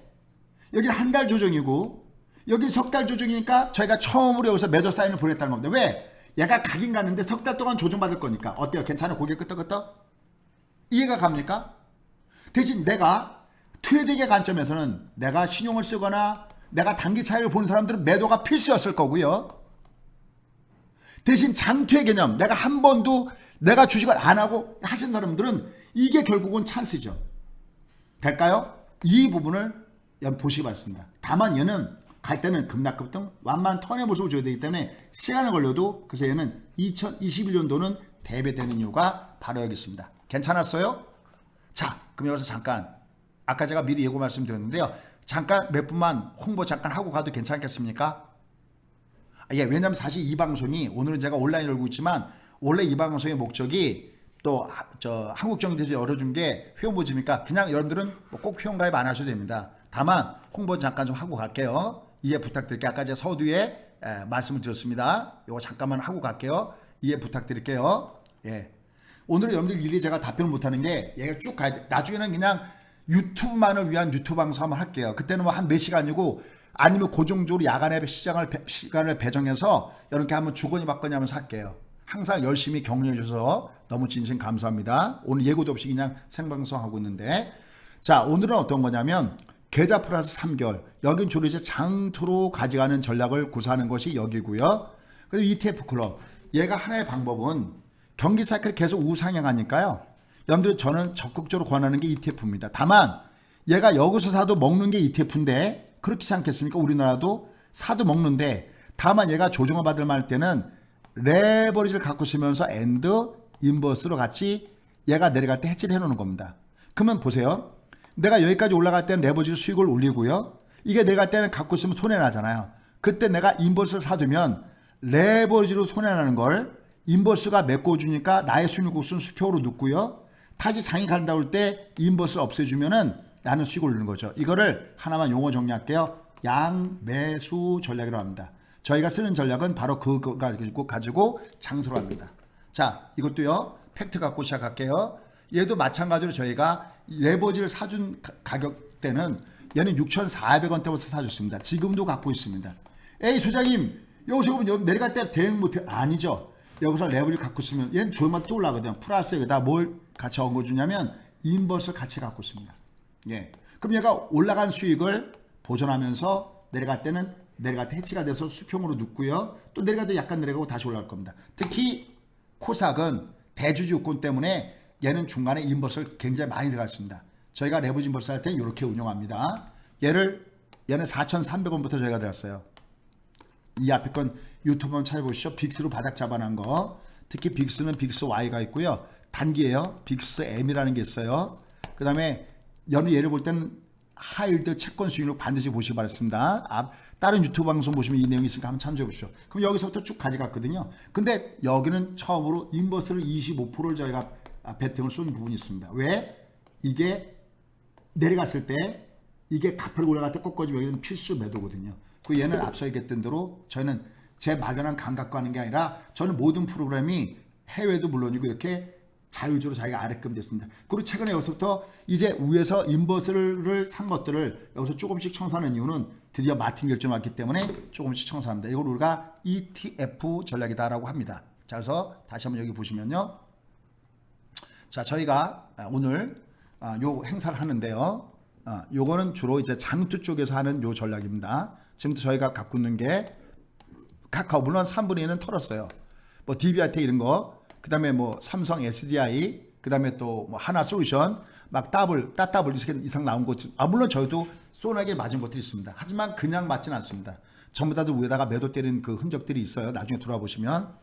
여기는 한 달 조정이고 여기 석 달 조정이니까 저희가 처음으로 여기서 매도 사인을 보냈다는 겁니다. 왜? 얘가 가긴 가는데 석 달 동안 조정받을 거니까. 어때요? 괜찮아? 고개 끄덕끄덕? 이해가 갑니까? 대신 내가 트레이딩의 관점에서는 내가 신용을 쓰거나 내가 단기 차익을 보는 사람들은 매도가 필수였을 거고요. 대신 장투의 개념, 내가 한 번도 내가 주식을 안 하고 하신 사람들은 이게 결국은 찬스죠. 될까요? 이 부분을 여기 보시기 바랍니다. 다만 얘는 갈 때는 급락급등 완만 턴의 모습을 줘야 되기 때문에 시간이 걸려도 그래서 얘는 2021년도는 대비되는 이유가 바로 여기 있습니다. 괜찮았어요? 자, 그럼 여기서 잠깐 아까 제가 미리 예고 말씀드렸는데요. 잠깐 몇 분만 홍보 잠깐 하고 가도 괜찮겠습니까? 예, 왜냐하면 사실 이 방송이 오늘은 제가 온라인 열고 있지만 원래 이 방송의 목적이 또 저 한국경제지 열어준 게 회원 모집이니까 그냥 여러분들은 꼭 회원 가입 안 하셔도 됩니다. 다만 홍보 잠깐 좀 하고 갈게요. 이해 부탁드릴게요. 아까 제가 서두에 말씀을 드렸습니다. 이거 잠깐만 하고 갈게요. 이해 부탁드릴게요. 예. 오늘 여러분들 일일이 제가 답변을 못하는 게 얘가 쭉 가야 돼. 나중에는 그냥 유튜브만을 위한 유튜브 방송 한번 할게요. 그때는 뭐 한 몇 시간이고 아니면 고정적으로 야간에 시간을 배정해서 이렇게 한번 주거니 받거니 하면서 할게요. 항상 열심히 격려해 주셔서 너무 진심 감사합니다. 오늘 예고도 없이 그냥 생방송 하고 있는데 자 오늘은 어떤 거냐면 계좌 플러스 3개월 여긴 주로 이제 장투로 가져가는 전략을 구사하는 것이 여기고요. 그리고 ETF 클럽 얘가 하나의 방법은 경기 사이클이 계속 우상향하니까요. 여러분들 저는 적극적으로 권하는 게 ETF입니다. 다만 얘가 여기서 사도 먹는 게 ETF인데 그렇지 않겠습니까? 우리나라도 사도 먹는데 다만 얘가 조정을 받을 만할 때는 레버리지를 갖고 쓰면서 엔드 인버스로 같이 얘가 내려갈 때 해지를 해놓는 겁니다. 그러면 보세요. 내가 여기까지 올라갈 때는 레버리지 수익을 올리고요. 이게 내려갈 때는 갖고 있으면 손해나잖아요. 그때 내가 인버스를 사두면 레버리지로 손해나는 걸 인버스가 메꿔주니까 나의 순익국수는 수표로 눕고요. 다시 장이 간다고 할 때 인버스를 없애주면은 나는 수익을 올리는 거죠. 이거를 하나만 용어 정리할게요. 양매수 전략이라고 합니다. 저희가 쓰는 전략은 바로 그거 가지고 장소로 합니다. 자, 이것도요. 팩트 갖고 시작할게요. 얘도 마찬가지로 저희가 레버지를 사준 가격대는 얘는 6,400원대부터 사줬습니다. 지금도 갖고 있습니다. 에이 소장님 여기서 보면 내려갈 때 대응 못해. 아니죠. 여기서 레버지를 갖고 있으면 얘는 조용만 또 올라가거든요. 플러스 여기다 뭘 같이 얹어주냐면 인버스를 같이 갖고 있습니다. 예. 그럼 얘가 올라간 수익을 보존하면서 내려갈 때는 내려갈 때 해치가 돼서 수평으로 눕고요. 또 내려갈 때 약간 내려가고 다시 올라갈 겁니다. 특히 코삭은 대주주 요건 때문에 얘는 중간에 인버스를 굉장히 많이 들어갔습니다. 저희가 레버지 인버스 할 때는 이렇게 운영합니다. 얘는 4,300원부터 저희가 들었어요. 이 앞에 건 유튜브 한번 찾아보시죠. 빅스로 바닥 잡아놓은 거. 특히 빅스는 빅스 Y가 있고요. 단기예요. 빅스 M이라는 게 있어요. 그 다음에 얘를 볼 때는 하이일드 채권 수익률 반드시 보시기 바랍니다. 다른 유튜브 방송 보시면 이 내용이 있으니까 한번 참조해 보시죠. 그럼 여기서부터 쭉 가져갔거든요. 근데 여기는 처음으로 인버스를 25%를 저희가 베팅을 쏜 부분이 있습니다. 왜? 이게 내려갔을 때 이게 가파르게 올라갈 때 꺾어지면 여기는 필수 매도거든요. 그 얘는 앞서 얘기했던 대로 저희는 제 막연한 감각과 하는 게 아니라 저는 모든 프로그램이 해외도 물론이고 이렇게 자율적으로 자기가 알게끔 됐습니다. 그리고 최근에 여기서부터 이제 위에서 인버스를 산 것들을 여기서 조금씩 청산하는 이유는 드디어 마틴 결정이 왔기 때문에 조금씩 청산합니다. 이걸 우리가 ETF 전략이다라고 합니다. 자, 그래서 다시 한번 여기 보시면요. 자, 저희가 오늘 요 행사를 하는데요. 요거는 주로 이제 장투 쪽에서 하는 요 전략입니다. 지금부터 저희가 갖고 있는 게 카카오 물론 3분의 1은 털었어요. 뭐 DBIT 이런 거, 그 다음에 뭐 삼성 SDI, 그 다음에 또 뭐 하나 솔루션, 막 더블 이상 나온 것, 물론 저희도 소나게 맞은 것들이 있습니다. 하지만 그냥 맞진 않습니다. 전부 다들 위에다가 매도 때린 그 흔적들이 있어요. 나중에 돌아보시면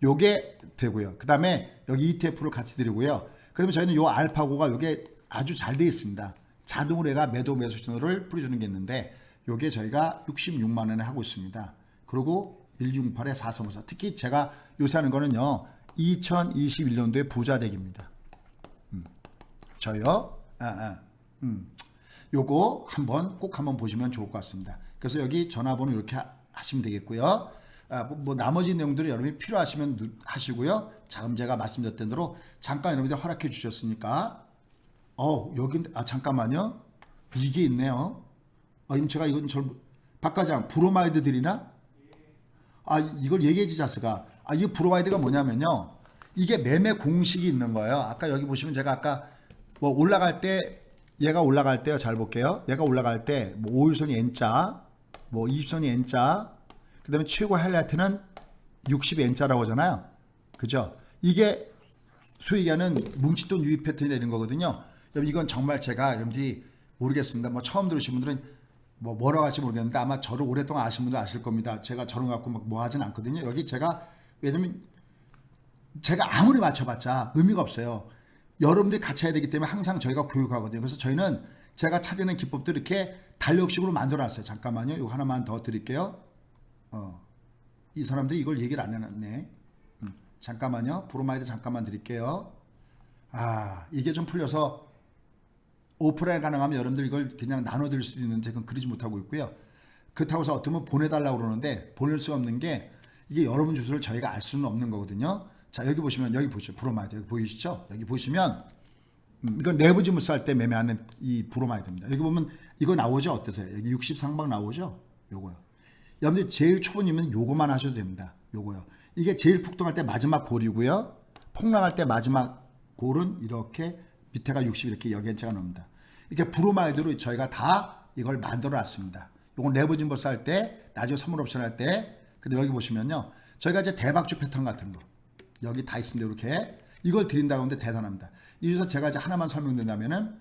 요게 되고요. 그 다음에 여기 ETF를 같이 드리고요. 그다음에 저희는 요 알파고가 요게 아주 잘 되어 있습니다. 자동으로 얘가 매도 매수 신호를 뿌려주는 게 있는데 요게 저희가 66만 원에 하고 있습니다. 그리고 1668에 4354. 특히 제가 요새 하는 거는요. 2021년도에 부자되기입니다. 저요. 요거 꼭 한번 보시면 좋을 것 같습니다. 그래서 여기 전화번호 이렇게 하시면 되겠고요. 뭐 나머지 내용들이 여러분이 필요하시면 하시고요. 지금 제가 말씀드렸던 대로 잠깐 여러분들 허락해 주셨으니까 여기 잠깐만요. 이게 있네요. 제가 이건 박 과장 브로마이드 드리나? 이걸 얘기해 주자스가 이 브로마이드가 뭐냐면요. 이게 매매 공식이 있는 거예요. 아까 여기 보시면 제가 아까 뭐 올라갈 때 얘가 올라갈 때요. 잘 볼게요. 얘가 올라갈 때 뭐 5일선이 N자, 뭐 20선이 N자, 그 다음에 최고 하이라이트는 60이 N자라고 하잖아요. 그죠? 이게 소위 얘기하는 뭉칫돈 유입 패턴이라는 거거든요. 여러분 이건 정말 제가 여러분들이 모르겠습니다. 뭐 처음 들으신 분들은 뭐라고 할지 모르겠는데 아마 저를 오랫동안 아신 분들 아실 겁니다. 제가 저런 거 갖고 막 뭐 하진 않거든요. 여기 제가 왜냐면 제가 아무리 맞춰봤자 의미가 없어요. 여러분들이 같이 해야 되기 때문에 항상 저희가 교육하거든요. 그래서 저희는 제가 찾아낸 기법들 이렇게 달력식으로 만들어놨어요. 잠깐만요. 이거 하나만 더 드릴게요. 이 사람들이 이걸 얘기를 안 해놨네. 잠깐만요. 브로마이드 잠깐만 드릴게요. 이게 좀 풀려서 오프라인 가능하면 여러분들 이걸 그냥 나눠드릴 수도 있는데 그건 그러지 못하고 있고요. 그렇다고 해서 어떤 분 보내달라고 그러는데 보낼 수 없는 게 이게 여러분 주소를 저희가 알 수는 없는 거거든요. 자, 여기 보시면 여기 보시죠. 브로마이드 여기 보이시죠? 여기 보시면 이건 내부 지문 쌀 때 매매하는 이 브로마이드입니다. 여기 보면 이거 나오죠? 어떠세요? 여기 63방 나오죠? 요거요. 여러분들 제일 초보님은 요거만 하셔도 됩니다. 요거요. 이게 제일 폭등할 때 마지막 골이고요. 폭락할 때 마지막 골은 이렇게 밑에가 60 이렇게 여기엔체가 나옵니다. 이렇게 브로마이드로 저희가 다 이걸 만들어 놨습니다. 요건 내부 지문 쌀 때 나중에 선물 옵션 할 때 근데 여기 보시면요. 저희가 이제 대박주 패턴 같은 거 여기 다 있습니다. 이렇게 이걸 드린다고 하는데 대단합니다. 이래서 제가 이제 하나만 설명드린다면은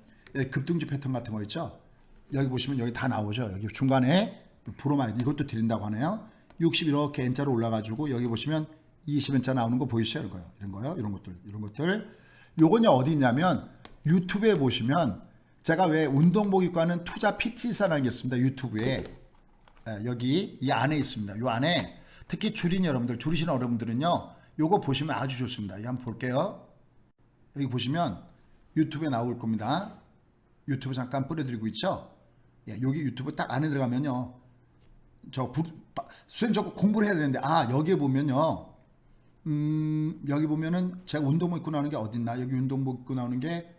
급등주 패턴 같은 거 있죠. 여기 보시면 여기 다 나오죠. 여기 중간에 브로마이드 이것도 드린다고 하네요. 60 이렇게 N자로 올라가지고 여기 보시면 20N자 나오는 거 보이시죠? 이런 거요. 이런 것들. 요건요 어디 있냐면 유튜브에 보시면 제가 왜 운동복 입고 하는 투자 PT사라는 게 있습니다. 유튜브에 여기 이 안에 있습니다. 요 안에 특히 줄인 여러분들 줄이시는 여러분들은요. 요거 보시면 아주 좋습니다. 이거 한번 볼게요. 여기 보시면 유튜브에 나올 겁니다. 유튜브 잠깐 뿌려드리고 있죠. 여기 유튜브 딱 안에 들어가면요. 선생님 저 공부를 해야 되는데 여기에 보면요. 여기 보면은 제가 운동복 입고 나오는 게 어딨나? 여기 운동복 입고 나오는 게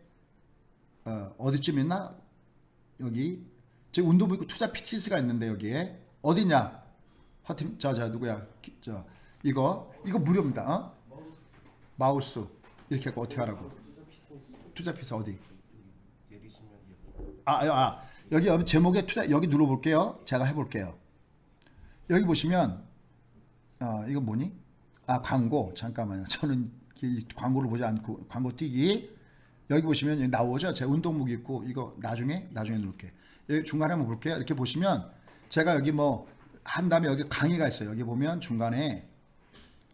어디쯤 있나? 여기 제 운동복 입고 투자 PTS가 있는데 여기에 어디냐? 허팀 자 누구야? 이거 무료입니다. 마우스 이렇게 하고 어떻게 하라고? 투자 PTS 어디? 여기 제목에 투자 여기 눌러볼게요. 제가 해볼게요. 여기 보시면 이거 뭐니? 광고 잠깐만요. 저는 광고를 보지 않고 광고 띄기 여기 보시면 여기 나오죠. 제 운동복 입고 이거 나중에 누를게. 여기 중간에 한번 볼게요. 이렇게 보시면 제가 여기 뭐 한 다음에 여기 강의가 있어요. 여기 보면 중간에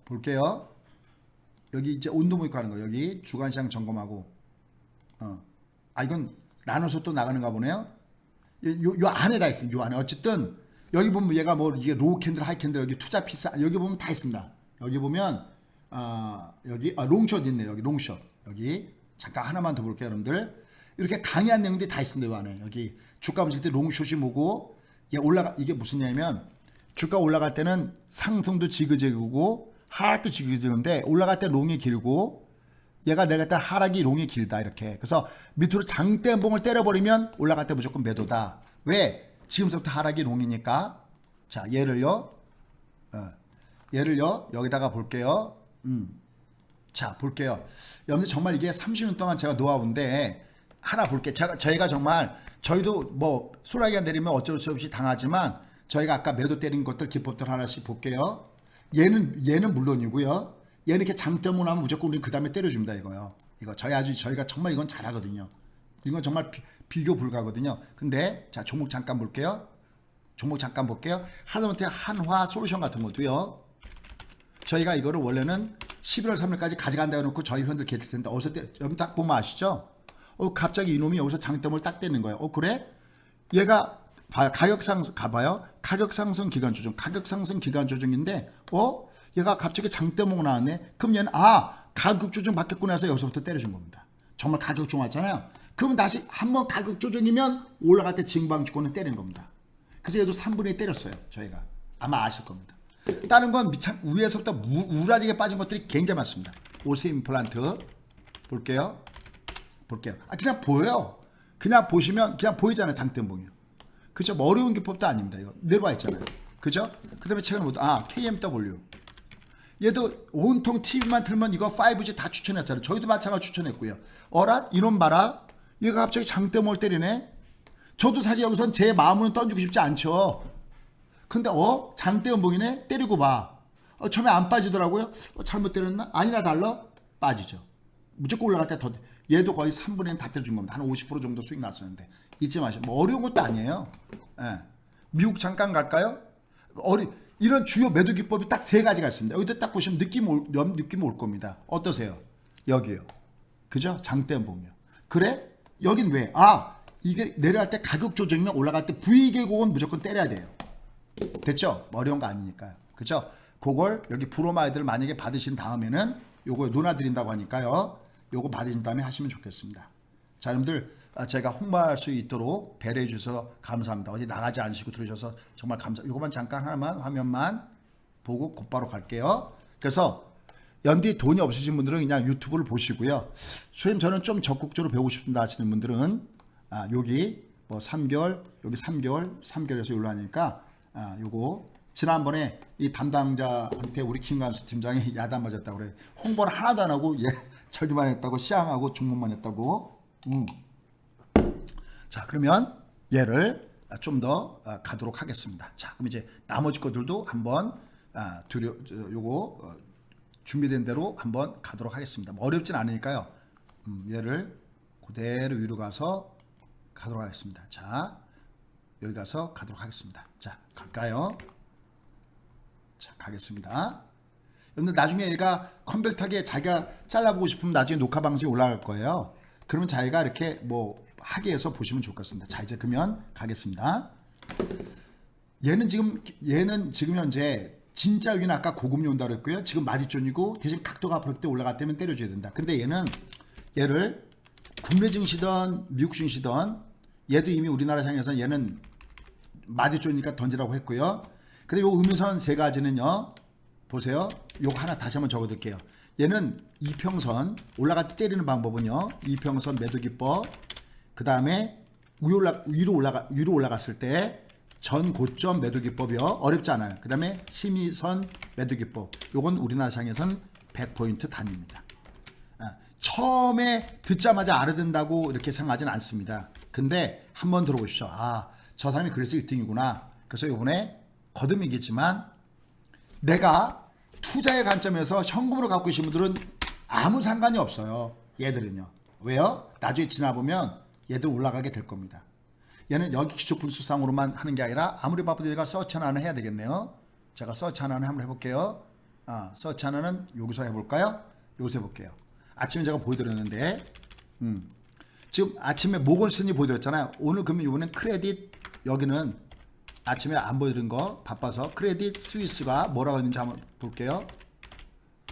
볼게요. 여기 이제 운동복 입고 하는 거 여기 주간시장 점검하고 이건 나눠서 또 나가는가 보네요. 요 안에 다 있습니다. 요 안에 어쨌든 여기 보면 얘가 뭐 이게 로우 캔들 하이 캔들 여기 투자 피사 여기 보면 다 있습니다. 여기 보면 여기 롱숏 있네요. 여기 롱숏 여기 잠깐 하나만 더 볼게요, 여러분들. 이렇게 강의한 내용들이 다 있습니다. 요 안에 여기 주가 움직일 때 롱숏이 뭐고 이게 무슨 얘기냐면 주가 올라갈 때는 상승도 지그재그고 하락도 지그재그인데 올라갈 때 롱이 길고 얘가 내가 때 하락이 롱이 길다 이렇게. 그래서 밑으로 장대봉을 때려버리면 올라갈 때 무조건 매도다. 왜? 지금부터 하락이 롱이니까. 자 얘를요 여기다가 볼게요. 자 볼게요. 여러분들 정말 이게 30년 동안 제가 노하우인데 하나 볼게요. 저희가 정말 저희도 뭐 소라기가 내리면 어쩔 수 없이 당하지만 저희가 아까 매도 때린 것들 기법들 하나씩 볼게요. 얘는 물론이고요. 얘는 이렇게 장대문 하면 무조건 우리 그 다음에 때려줍니다. 이거요. 이거 저희가 정말 이건 잘하거든요. 이건 정말 비교 불가거든요. 근데 자 종목 잠깐 볼게요. 하다못해 한화 솔루션 같은 것도요. 저희가 이거를 원래는 11월 3일까지 가져간다 해놓고 저희 회원들 계실 텐데 어디서 여러분 딱 보면 아시죠? 갑자기 이놈이 여기서 장대문을 딱 때리는 거예요. 그래? 얘가 가격 상승 기간 조정인데 얘가 갑자기 장대목 나왔네. 그럼 얘는 가격 조정 받겠구나 해서 여기서부터 때려준 겁니다. 정말 가격 조정 왔잖아요. 그러면 다시 한번 가격 조정이면 올라갈 때 징방주권은 때리는 겁니다. 그래서 얘도 3분의 1 때렸어요. 저희가 아마 아실 겁니다. 다른 건 위에서부터 우라지게 빠진 것들이 굉장히 많습니다. 오세 임플란트 볼게요. 그냥 보여요. 그냥 보시면 그냥 보이잖아요. 장대봉이요. 그죠? 뭐 어려운 기법도 아닙니다. 이거 내려와 있잖아요. 그죠? 그 다음에 최근에 KMW. 얘도 온통 TV만 틀면 이거 5G 다 추천했잖아요. 저희도 마찬가지로 추천했고요. 이놈 봐라. 얘가 갑자기 장대목을 때리네. 저도 사실 여기선 제 마음은 던지고 싶지 않죠. 근데 장대음봉이네. 때리고 봐. 처음에 안 빠지더라고요. 잘못 때렸나? 아니나 달라? 빠지죠. 무조건 올라갈 때 더. 얘도 거의 3분의 1 다 때려준 겁니다. 한 50% 정도 수익 났었는데 잊지 마시고. 뭐 어려운 것도 아니에요. 예. 미국 잠깐 갈까요? 이런 주요 매도 기법이 딱 세 가지가 있습니다. 여기도 딱 보시면 느낌 올 겁니다. 어떠세요? 여기요. 그죠? 장대음봉이요. 그래? 여긴 왜? 이게 내려갈 때 가격 조정이면 올라갈 때 V계곡은 무조건 때려야 돼요. 됐죠? 어려운 거 아니니까요. 그죠? 그걸 여기 브로마이드를 만약에 받으신 다음에는 요거 논하드린다고 하니까요. 요거 받으신 다음에 하시면 좋겠습니다. 자, 여러분들 제가 홍보할 수 있도록 배려해 주셔서 감사합니다. 어디 나가지 않으시고 들으셔서 정말 요거만 잠깐 하나만 화면만 보고 곧바로 갈게요. 그래서 연디 돈이 없으신 분들은 그냥 유튜브를 보시고요. 선생님 저는 좀 적극적으로 배우고 싶습니다 하시는 분들은 여기 뭐 3개월, 여기 3개월에서 올라가니까 요거 지난번에 이 담당자한테 우리 김관수 팀장이 야단 맞았다고 그래. 홍보를 하나도 안 하고 저기만 했다고 시향하고 종목만 했다고. 자, 그러면 얘를 좀 더 가도록 하겠습니다. 자, 그럼 이제 나머지 것들도 한번 요거 준비된 대로 한번 가도록 하겠습니다. 뭐 어렵진 않으니까요. 얘를 그대로 위로 가서 가도록 하겠습니다. 자, 여기 가서 가도록 하겠습니다. 자, 갈까요? 자, 가겠습니다. 여러분들 나중에 얘가 컴팩트하게 자기가 잘라보고 싶으면 나중에 녹화 방송이 올라갈 거예요. 그러면 자기가 이렇게 뭐 하게 해서 보시면 좋겠습니다. 자, 이제 그러면 가겠습니다. 얘는 지금 현재 진짜 여기는 아까 고금리 온다고 했고요. 지금 마디존이고 대신 각도가 그렇게 올라갔다면 때려줘야 된다. 근데 얘를 국내 증시든 미국 증시든 얘도 이미 우리나라 시장에서 얘는 마디존이니까 던지라고 했고요. 근데 요 음유선 세 가지는요. 보세요. 요거 하나 다시 한번 적어둘게요. 얘는 이평선 올라갈 때 때리는 방법은요. 이평선 매도 기법. 그 다음에 위로 올라갔을 때 전 고점 매도 기법이요. 어렵지 않아요. 그 다음에 심의선 매도 기법. 요건 우리나라 시장에서는 100포인트 단위입니다. 처음에 듣자마자 알아듣는다고 이렇게 생각하진 않습니다. 근데 한번 들어보십시오. 저 사람이 그래서 1등이구나. 그래서 요번에 거듭이겠지만 내가 투자의 관점에서 현금으로 갖고 계신 분들은 아무 상관이 없어요. 얘들은요. 왜요? 나중에 지나보면 얘들 올라가게 될 겁니다. 얘는 여기 기초분수상으로만 하는 게 아니라 아무리 바쁘도 얘가 서치 하나는 해야 되겠네요. 제가 서치 하나는 한번 해볼게요. 서치 하나는 여기서 해볼까요? 여기서 해볼게요. 아침에 제가 보여드렸는데 지금 아침에 모건슨이 보여드렸잖아요. 오늘 그러면 이번엔 크레딧 여기는 아침에 안 보여드린 거 바빠서 크레딧 스위스가 뭐라고 했는지 한번 볼게요.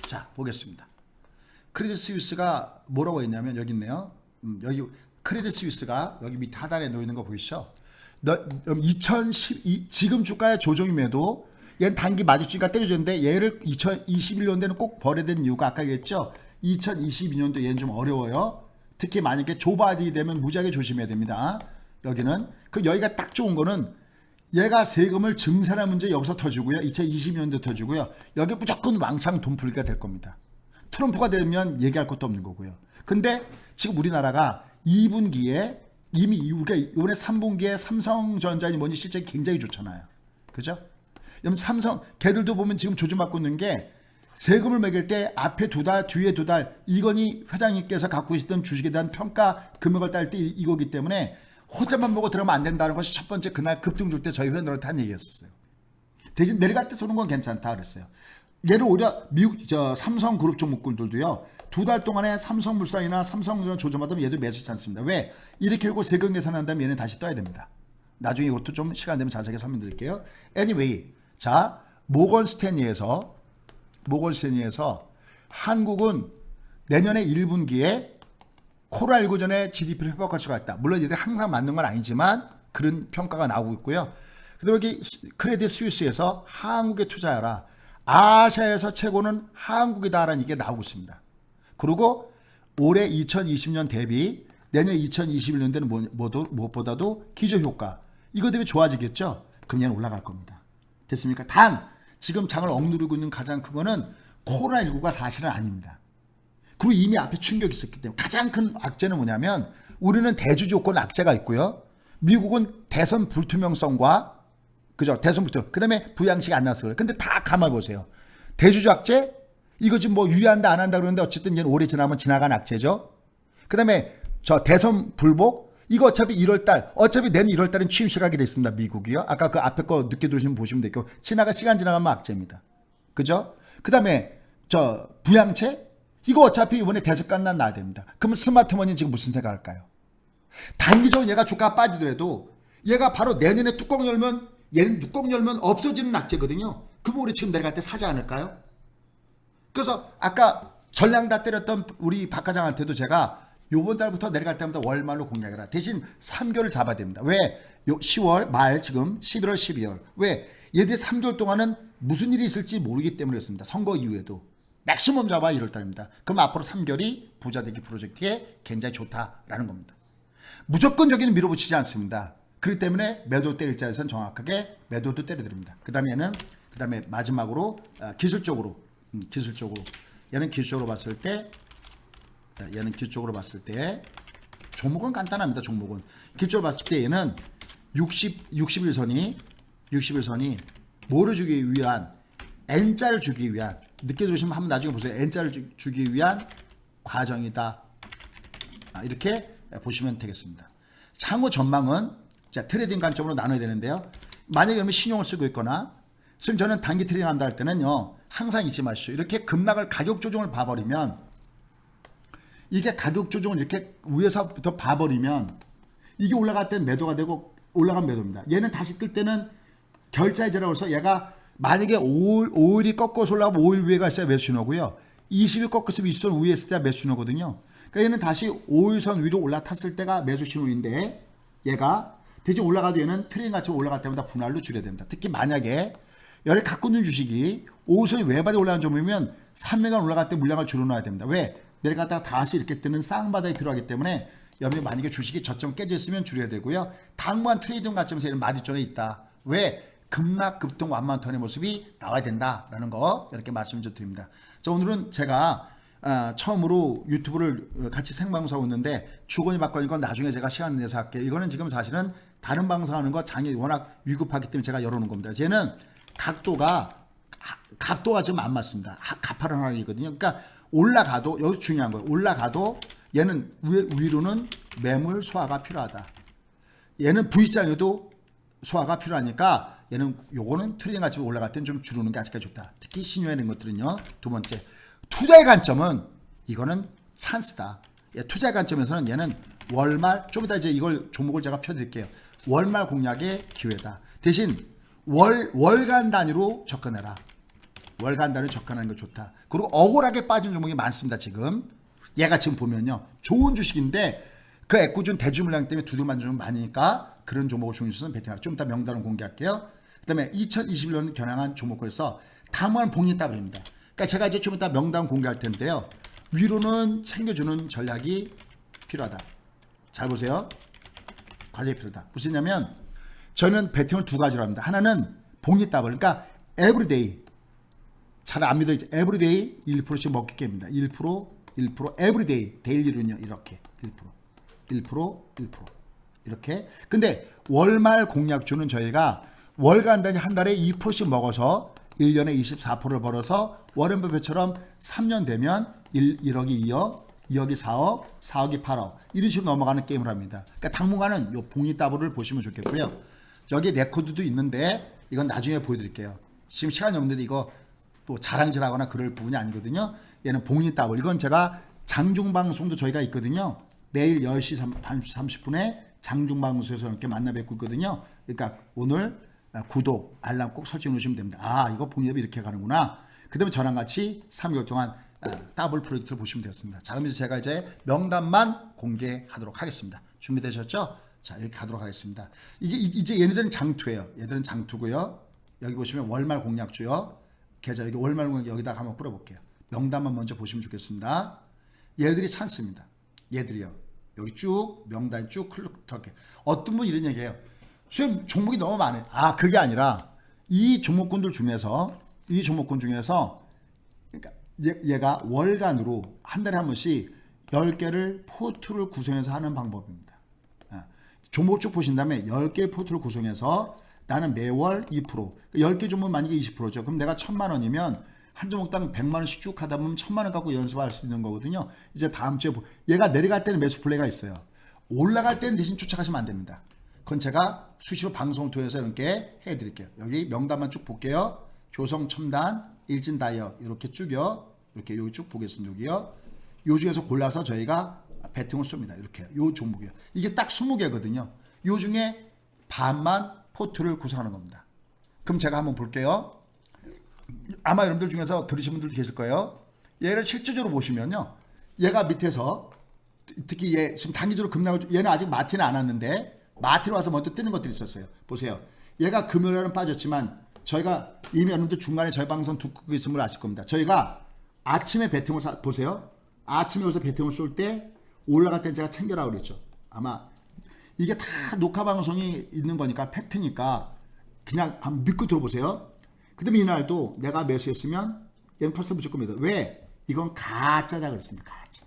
자, 보겠습니다. 크레딧 스위스가 뭐라고 했냐면 여기 있네요. 여기 크레딧 스위스가 여기 밑에 하단에 놓이는 거 보이시죠? 2012 지금 주가의 조정임에도 얘는 단기 마디주가 때려줬는데 얘를 2021년도에는 꼭 버려야 되는 이유가 아까 얘기했죠. 2022년도 얘는 좀 어려워요. 특히 만약에 조바디 되면 무지하게 조심해야 됩니다. 여기는 그 여기가 딱 좋은 거는 얘가 세금을 증산한 문제 여기서 터지고요. 2020년도 터지고요. 여기 무조건 왕창 돈 풀기가 될 겁니다. 트럼프가 되면 얘기할 것도 없는 거고요. 근데 지금 우리나라가 2분기에 이미 우리가 이번에 3분기에 삼성전자니 뭐니 실제 굉장히 좋잖아요. 그죠? 여러분 삼성 걔들도 보면 지금 조짐받고 있는 게 세금을 매길 때 앞에 2달 뒤에 2달 이건희 회장님께서 갖고 있었던 주식에 대한 평가 금액을 딸 때 이거기 때문에 호재만 보고 들어가면 안 된다는 것이 첫 번째 그날 급등 줄 때 저희 회원들한테 한 얘기였었어요. 대신 내려갈 때 쏘는 건 괜찮다 그랬어요. 얘를 오히려 미국 삼성그룹 종목군들도요. 2달 동안에 삼성물산이나 삼성전자 조정받으면 얘도 매수치 않습니다. 왜? 이렇게 하고 세금 계산한 다음에 얘는 다시 떠야 됩니다. 나중에 이것도 좀 시간 되면 자세하게 설명드릴게요. Anyway, 자 모건 스탠리에서 한국은 내년에 1분기에 코로나19 전에 GDP를 회복할 수가 있다. 물론 이들이 항상 맞는 건 아니지만 그런 평가가 나오고 있고요. 그다음에 여기 크레딧 스위스에서 한국에 투자하라. 아시아에서 최고는 한국이다라는 이게 나오고 있습니다. 그리고 올해 2020년 대비 내년 2021년도에는 무엇보다도 기저효과 이거 때문에 좋아지겠죠. 그럼 얘는 올라갈 겁니다. 됐습니까? 단 지금 장을 억누르고 있는 가장 큰 거는 코로나19가 사실은 아닙니다. 그리고 이미 앞에 충격이 있었기 때문에 가장 큰 악재는 뭐냐면 우리는 대주 조건 악재가 있고요. 미국은 대선 불투명성과 그죠? 대선 불투명. 그다음에 부양식이 안 나왔어요. 근데 다 감아 보세요. 대주주 악재 이거 지금 뭐 유의한다 안 한다 그러는데 어쨌든 얘는 오래 지나면 지나간 악재죠. 그다음에 저 대선 불복 이거 어차피 1월달, 어차피 내년 1월달은 취임 시작하게 돼 있습니다. 미국이요. 아까 그 앞에 거 늦게 들으시면 보시면 되고 시간 지나가면 악재입니다. 그죠? 그 다음에 저 부양채 이거 어차피 이번에 대선까지 나야 됩니다. 그러면 스마트머니 지금 무슨 생각할까요? 단기적으로 얘가 주가가 빠지더라도 얘가 바로 내년에 뚜껑 열면 얘는 뚜껑 열면 없어지는 악재거든요. 그럼 우리 지금 내려갈 때 사지 않을까요? 그래서 아까 전량 다 때렸던 우리 박 과장한테도 제가 요번 달부터 내려갈 때마다 월말로 공략해라. 대신 3개월을 잡아야 됩니다. 왜? 10월 말 지금 11월 12월 왜? 얘들이 3개월 동안은 무슨 일이 있을지 모르기 때문에 그렇습니다. 선거 이후에도 맥시멈 잡아 1월달입니다. 그럼 앞으로 3개월이 부자되기 프로젝트에 굉장히 좋다라는 겁니다. 무조건 저기는 밀어붙이지 않습니다. 그렇기 때문에 매도 때릴 자에서는 정확하게 매도도 때려드립니다. 그 다음에 마지막으로 기술적으로 얘는 기술적으로 봤을 때 종목은 간단합니다. 종목은 기술적으로 봤을 때 얘는 61선이 뭐를 주기 위한 N자를 주기 위한 늦게 들으시면 한번 나중에 보세요. N자를 주기 위한 과정이다. 이렇게 보시면 되겠습니다. 향후 전망은 자, 트레이딩 관점으로 나눠야 되는데요. 만약에 그러면 신용을 쓰고 있거나 지금 저는 단기 트레이딩 한다 할 때는요. 항상 잊지 마시죠. 이렇게 급락을 가격 조정을 봐버리면 이게 가격 조정을 이렇게 위에서부터 봐버리면 이게 올라갈 때는 매도가 되고 올라간 매도입니다. 얘는 다시 뜰 때는 결자해제라고 해서 얘가 만약에 5일이 꺾어서 올라가면 5일 위에가 있어야 매수 신호고요. 20일 꺾어서 20선 위에 있을 때가 매수 신호거든요. 그러니까 얘는 다시 5일선 위로 올라탔을 때가 매수 신호인데 얘가 대신 올라가도 얘는 트레이딩 가치 올라갈 때마다 분할로 줄여야 됩니다. 특히 만약에 열에 갖고 있는 주식이 5일선이 외바닥에 올라간 점이면 3일간 올라갈 때 물량을 줄여놔야 됩니다. 왜? 내려갔다가 다시 이렇게 뜨는 쌍바닥이 필요하기 때문에 여러분이 만약에 주식이 저점 깨져 있으면 줄여야 되고요. 당무한 트레이딩 관점에서 얘는 마디존에 있다. 왜? 급락, 급등, 완만턴의 모습이 나와야 된다라는 거 이렇게 말씀 좀 드립니다. 자, 오늘은 제가 처음으로 유튜브를 같이 생방송하고 있는데 주거니 받거니 건 나중에 제가 시간 내서 할게요. 이거는 지금 사실은 다른 방송하는 거 장이 워낙 위급하기 때문에 제가 열어놓은 겁니다. 쟤는 각도가 지금 안 맞습니다. 가파른 하락이거든요. 그러니까 올라가도 여기 중요한 거예요. 올라가도 얘는 위로는 매물 소화가 필요하다. 얘는 V자에도 소화가 필요하니까 얘는 요거는 트레이딩 가치 올라갈 때는 좀 줄이는 게 아직까지 좋다. 특히 신유에 있는 것들은요. 두 번째 투자의 관점은 이거는 찬스다. 투자의 관점에서는 얘는 월말 좀 이따 이제 이걸 종목을 제가 펴드릴게요. 월말 공략의 기회다. 대신 월간 단위로 접근해라. 월간 단위로 접근하는 거 좋다. 그리고 억울하게 빠진 종목이 많습니다. 지금 얘가 지금 보면요. 좋은 주식인데 그 애꿎은 대주 물량 때문에 두들만 좀 많으니까 그런 종목을 중요시해서 베팅하라. 좀 이따 명단을 공개할게요. 그 다음에 2021년 겨냥한 종목에서 다음은 복리따블입니다. 그러니까 제가 이제 좀 이따 명단 공개할 텐데요. 위로는 챙겨주는 전략이 필요하다. 잘 보세요. 과제가 필요하다. 무슨냐면 저는 베팅을 두 가지로 합니다. 하나는 복리따블. 그러니까 에브리데이. 잘 안 믿어. 에브리데이 1%씩 먹기 게임입니다. 1% 에브리데이. 데일리로는요. 이렇게 1% 이렇게. 근데 월말 공략주는 저희가 월간 단위 한 달에 2%씩 먹어서 1년에 24%를 벌어서 워렌 버핏처럼 3년 되면 1억이 2억, 2억이 4억, 4억이 8억 이런 식으로 넘어가는 게임을 합니다. 그러니까 당분간은 요 복리따블을 보시면 좋겠고요. 여기 레코드도 있는데 이건 나중에 보여드릴게요. 지금 시간이 없는데 이거 또 자랑질하거나 그럴 부분이 아니거든요. 얘는 복리따블. 이건 제가 장중방송도 저희가 있거든요. 내일 10시 30분에 장중방송에서 이렇게 만나 뵙고 있거든요. 그러니까 오늘 구독, 알람 꼭 설정해 놓으시면 됩니다. 아, 이거 복리따블 이렇게 가는구나. 그 다음에 저랑 같이 3개월 동안 더블 프로젝트를 보시면 되겠습니다. 자, 그럼 제가 이제 명단만 공개하도록 하겠습니다. 준비되셨죠? 자, 여기 가도록 하겠습니다. 이게 이제 얘네들은 장투예요. 얘들은 장투고요. 여기 보시면 월말 공략주요. 계좌 여기 월말 공략 여기다가 한번 뿌려볼게요. 명단만 먼저 보시면 좋겠습니다. 얘들이 찬스입니다. 얘들이요. 여기 쭉 명단 쭉 클릭하게. 어떤 분 이런 얘기해요. 수ем 종목이 너무 많아요. 아, 그게 아니라 이 종목군들 중에서 그러니까 얘가 월간으로 한 달에 한 번씩 10개를 포트를 구성해서 하는 방법입니다. 종목 쭉 보신 다음에 10개의 포트를 구성해서 나는 매월 2%, 10개 종목 만약에 20%죠. 그럼 내가 1,000만 원이면 한 종목당 100만 원씩 쭉 하다 보면 1,000만 원 갖고 연습할 수 있는 거거든요. 이제 다음 주에 얘가 내려갈 때는 매수 플레이가 있어요. 올라갈 때는 대신 쫓아가시면 안 됩니다. 그건 제가 수시로 방송을 통해서 이렇게 해드릴게요. 여기 명단만 쭉 볼게요. 효성 첨단, 일진 다이어 이렇게 쭉요. 이렇게 여기 쭉 보겠습니다. 여기요. 요 중에서 골라서 저희가 배팅을 쏩니다. 이렇게 요 종목이요. 이게 딱 20개거든요. 요 중에 반만 포트를 구성하는 겁니다. 그럼 제가 한번 볼게요. 아마 여러분들 중에서 들으신 분들도 계실 거예요. 얘를 실질적으로 보시면요. 얘가 밑에서 특히 얘 지금 단기적으로 급락을 얘는 아직 마틴은 안 왔는데 마틴 와서 먼저 뜨는 것들이 있었어요. 보세요. 얘가 금요일에는 빠졌지만 저희가 이미 여러분들 중간에 저희 방송 듣고 있음을 아실 겁니다. 저희가 아침에 배팅을 보세요. 아침에 여기서 배팅을 쏠 때 올라갈 때 제가 챙겨라고 그랬죠. 아마 이게 다 녹화 방송이 있는 거니까 팩트니까 그냥 한번 믿고 들어보세요. 그 다음에 이날도 내가 매수했으면 얘는 벌써 무조건 믿어. 왜? 이건 가짜다 그랬습니다. 가짜.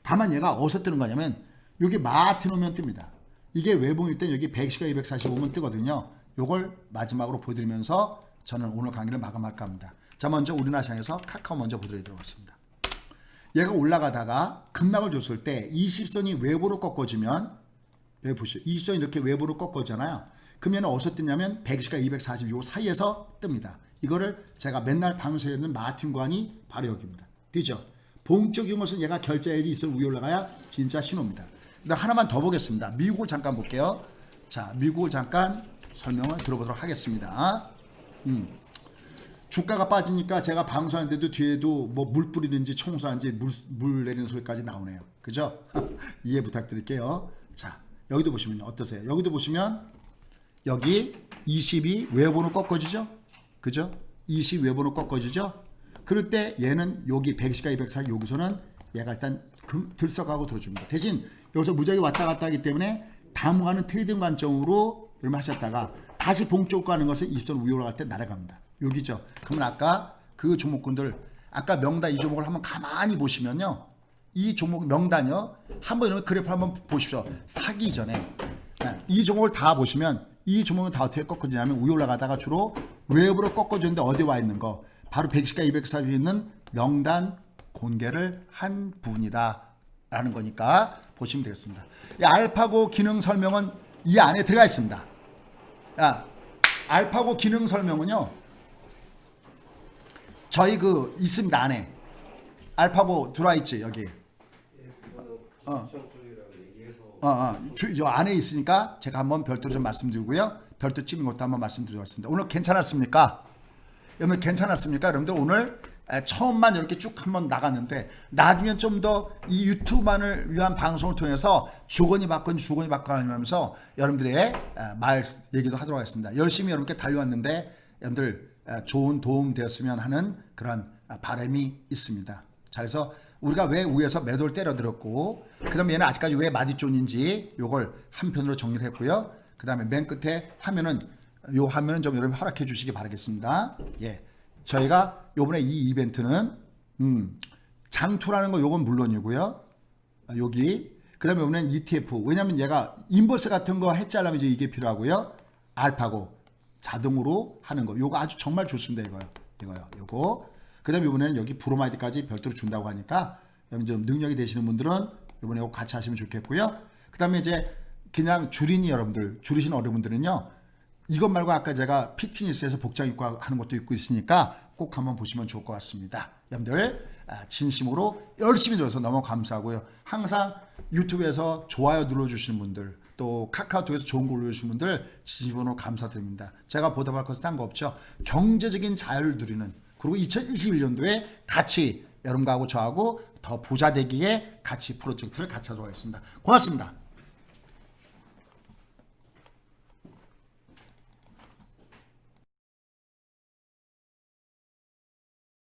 다만 얘가 어디서 뜨는 거냐면 여기 마틴 오면 뜹니다. 이게 외봉일 때 여기 110과 245면 뜨거든요. 요걸 마지막으로 보여드리면서 저는 오늘 강의를 마감할까 합니다. 자, 먼저 우리나라 시장에서 카카오 먼저 보여드리도록 하겠습니다. 얘가 올라가다가 급락을 줬을 때 20선이 외부로 꺾어지면 여기 보시죠. 20선이 이렇게 외부로 꺾어지잖아요. 그러면 어디서 뜨냐면 110과 240요 사이에서 뜹니다. 이거를 제가 맨날 방송에 있는 마틴관이 바로 여기입니다. 되죠? 봉적인 것은 얘가 결제해야지 있을 위에 올라가야 진짜 신호입니다. 그다음 하나만 더 보겠습니다. 미국을 잠깐 볼게요. 자, 미국을 잠깐 설명을 들어보도록 하겠습니다. 주가가 빠지니까 제가 방송하는데도 뒤에도 뭐 물 뿌리는지 청소하는지 물 내리는 소리까지 나오네요. 그죠? 이해 부탁드릴게요. 자, 여기도 보시면요. 어떠세요? 여기도 보시면 여기 20이 외부로 꺾어지죠? 그죠? 20 외부로 꺾어지죠? 그럴 때 얘는 여기 110과 240 여기서는 얘가 일단 들썩하고 들어줍니다. 대신 여기서 무작위 왔다 갔다 하기 때문에 당분간은 트레이딩 관점으로 여러분 하셨다가 다시 봉쪽 가는 것은 20선 위로 올라갈 때 날아갑니다. 여기죠. 그러면 아까 그 종목군들 아까 명단 이 종목을 한번 가만히 보시면요. 이 종목 명단요. 한번 이런 그래프 한번 보십시오. 사기 전에 이 종목을 다 보시면 이 종목은 다 어떻게 꺾어지냐면 위에 올라가다가 주로 외부로 꺾어지는데 어디 와 있는 거 바로 110과 240이 있는 명단 공개를 한 분이다 라는 거니까 보시면 되겠습니다. 이 알파고 기능 설명은 이 안에 들어가 있습니다. 알파고 기능 설명은요. 저희 그 있습니다. 안에 알파고 들어와 있지 여기. 요 안에 있으니까 제가 한번 별도로 좀 말씀드리고요. 별도 찍은 것도 한번 말씀드리겠습니다. 오늘 괜찮았습니까? 여러분 괜찮았습니까? 여러분들 오늘 처음만 이렇게 쭉 한번 나갔는데 나중에 좀 더 이 유튜브만을 위한 방송을 통해서 주거니 받거니 하면서 여러분들의 말 얘기도 하도록 하겠습니다. 열심히 여러분께 달려왔는데 여러분들 좋은 도움 되었으면 하는 그런 바람이 있습니다. 자, 그래서 우리가 왜 위에서 매도를 때려들었고 그 다음에 얘는 아직까지 왜 마디존인지 요걸 한편으로 정리를 했고요. 그 다음에 맨 끝에 화면은 좀 여러분 허락해 주시기 바라겠습니다. 예, 저희가 요번에 이 이벤트는 장투라는 거 요건 물론이고요. 여기 그 다음에 요번엔 ETF 왜냐면 얘가 인버스 같은 거 해지하려면 이제 이게 필요하고요. 알파고 자동으로 하는 거 요거 아주 정말 좋습니다. 이거요. 요거 그 다음에 이번에는 여기 브로마이드까지 별도로 준다고 하니까 좀 능력이 되시는 분들은 이번에 이거 같이 하시면 좋겠고요. 그 다음에 이제 그냥 줄이신 어른분들은요. 이것 말고 아까 제가 피트니스에서 복장 입고 하는 것도 입고 있으니까 꼭 한번 보시면 좋을 것 같습니다. 여러분들 진심으로 열심히 들어서 너무 감사하고요. 항상 유튜브에서 좋아요 눌러주시는 분들 또 카카오톡에서 좋은 거 올려주시는 분들 진심으로 감사드립니다. 제가 보답할 것은 딴 거 없죠. 경제적인 자유를 누리는 그리고 2021년도에 같이 여러분하고 저하고 더 부자 되기에 같이 프로젝트를 같이 하도록 하겠습니다. 고맙습니다.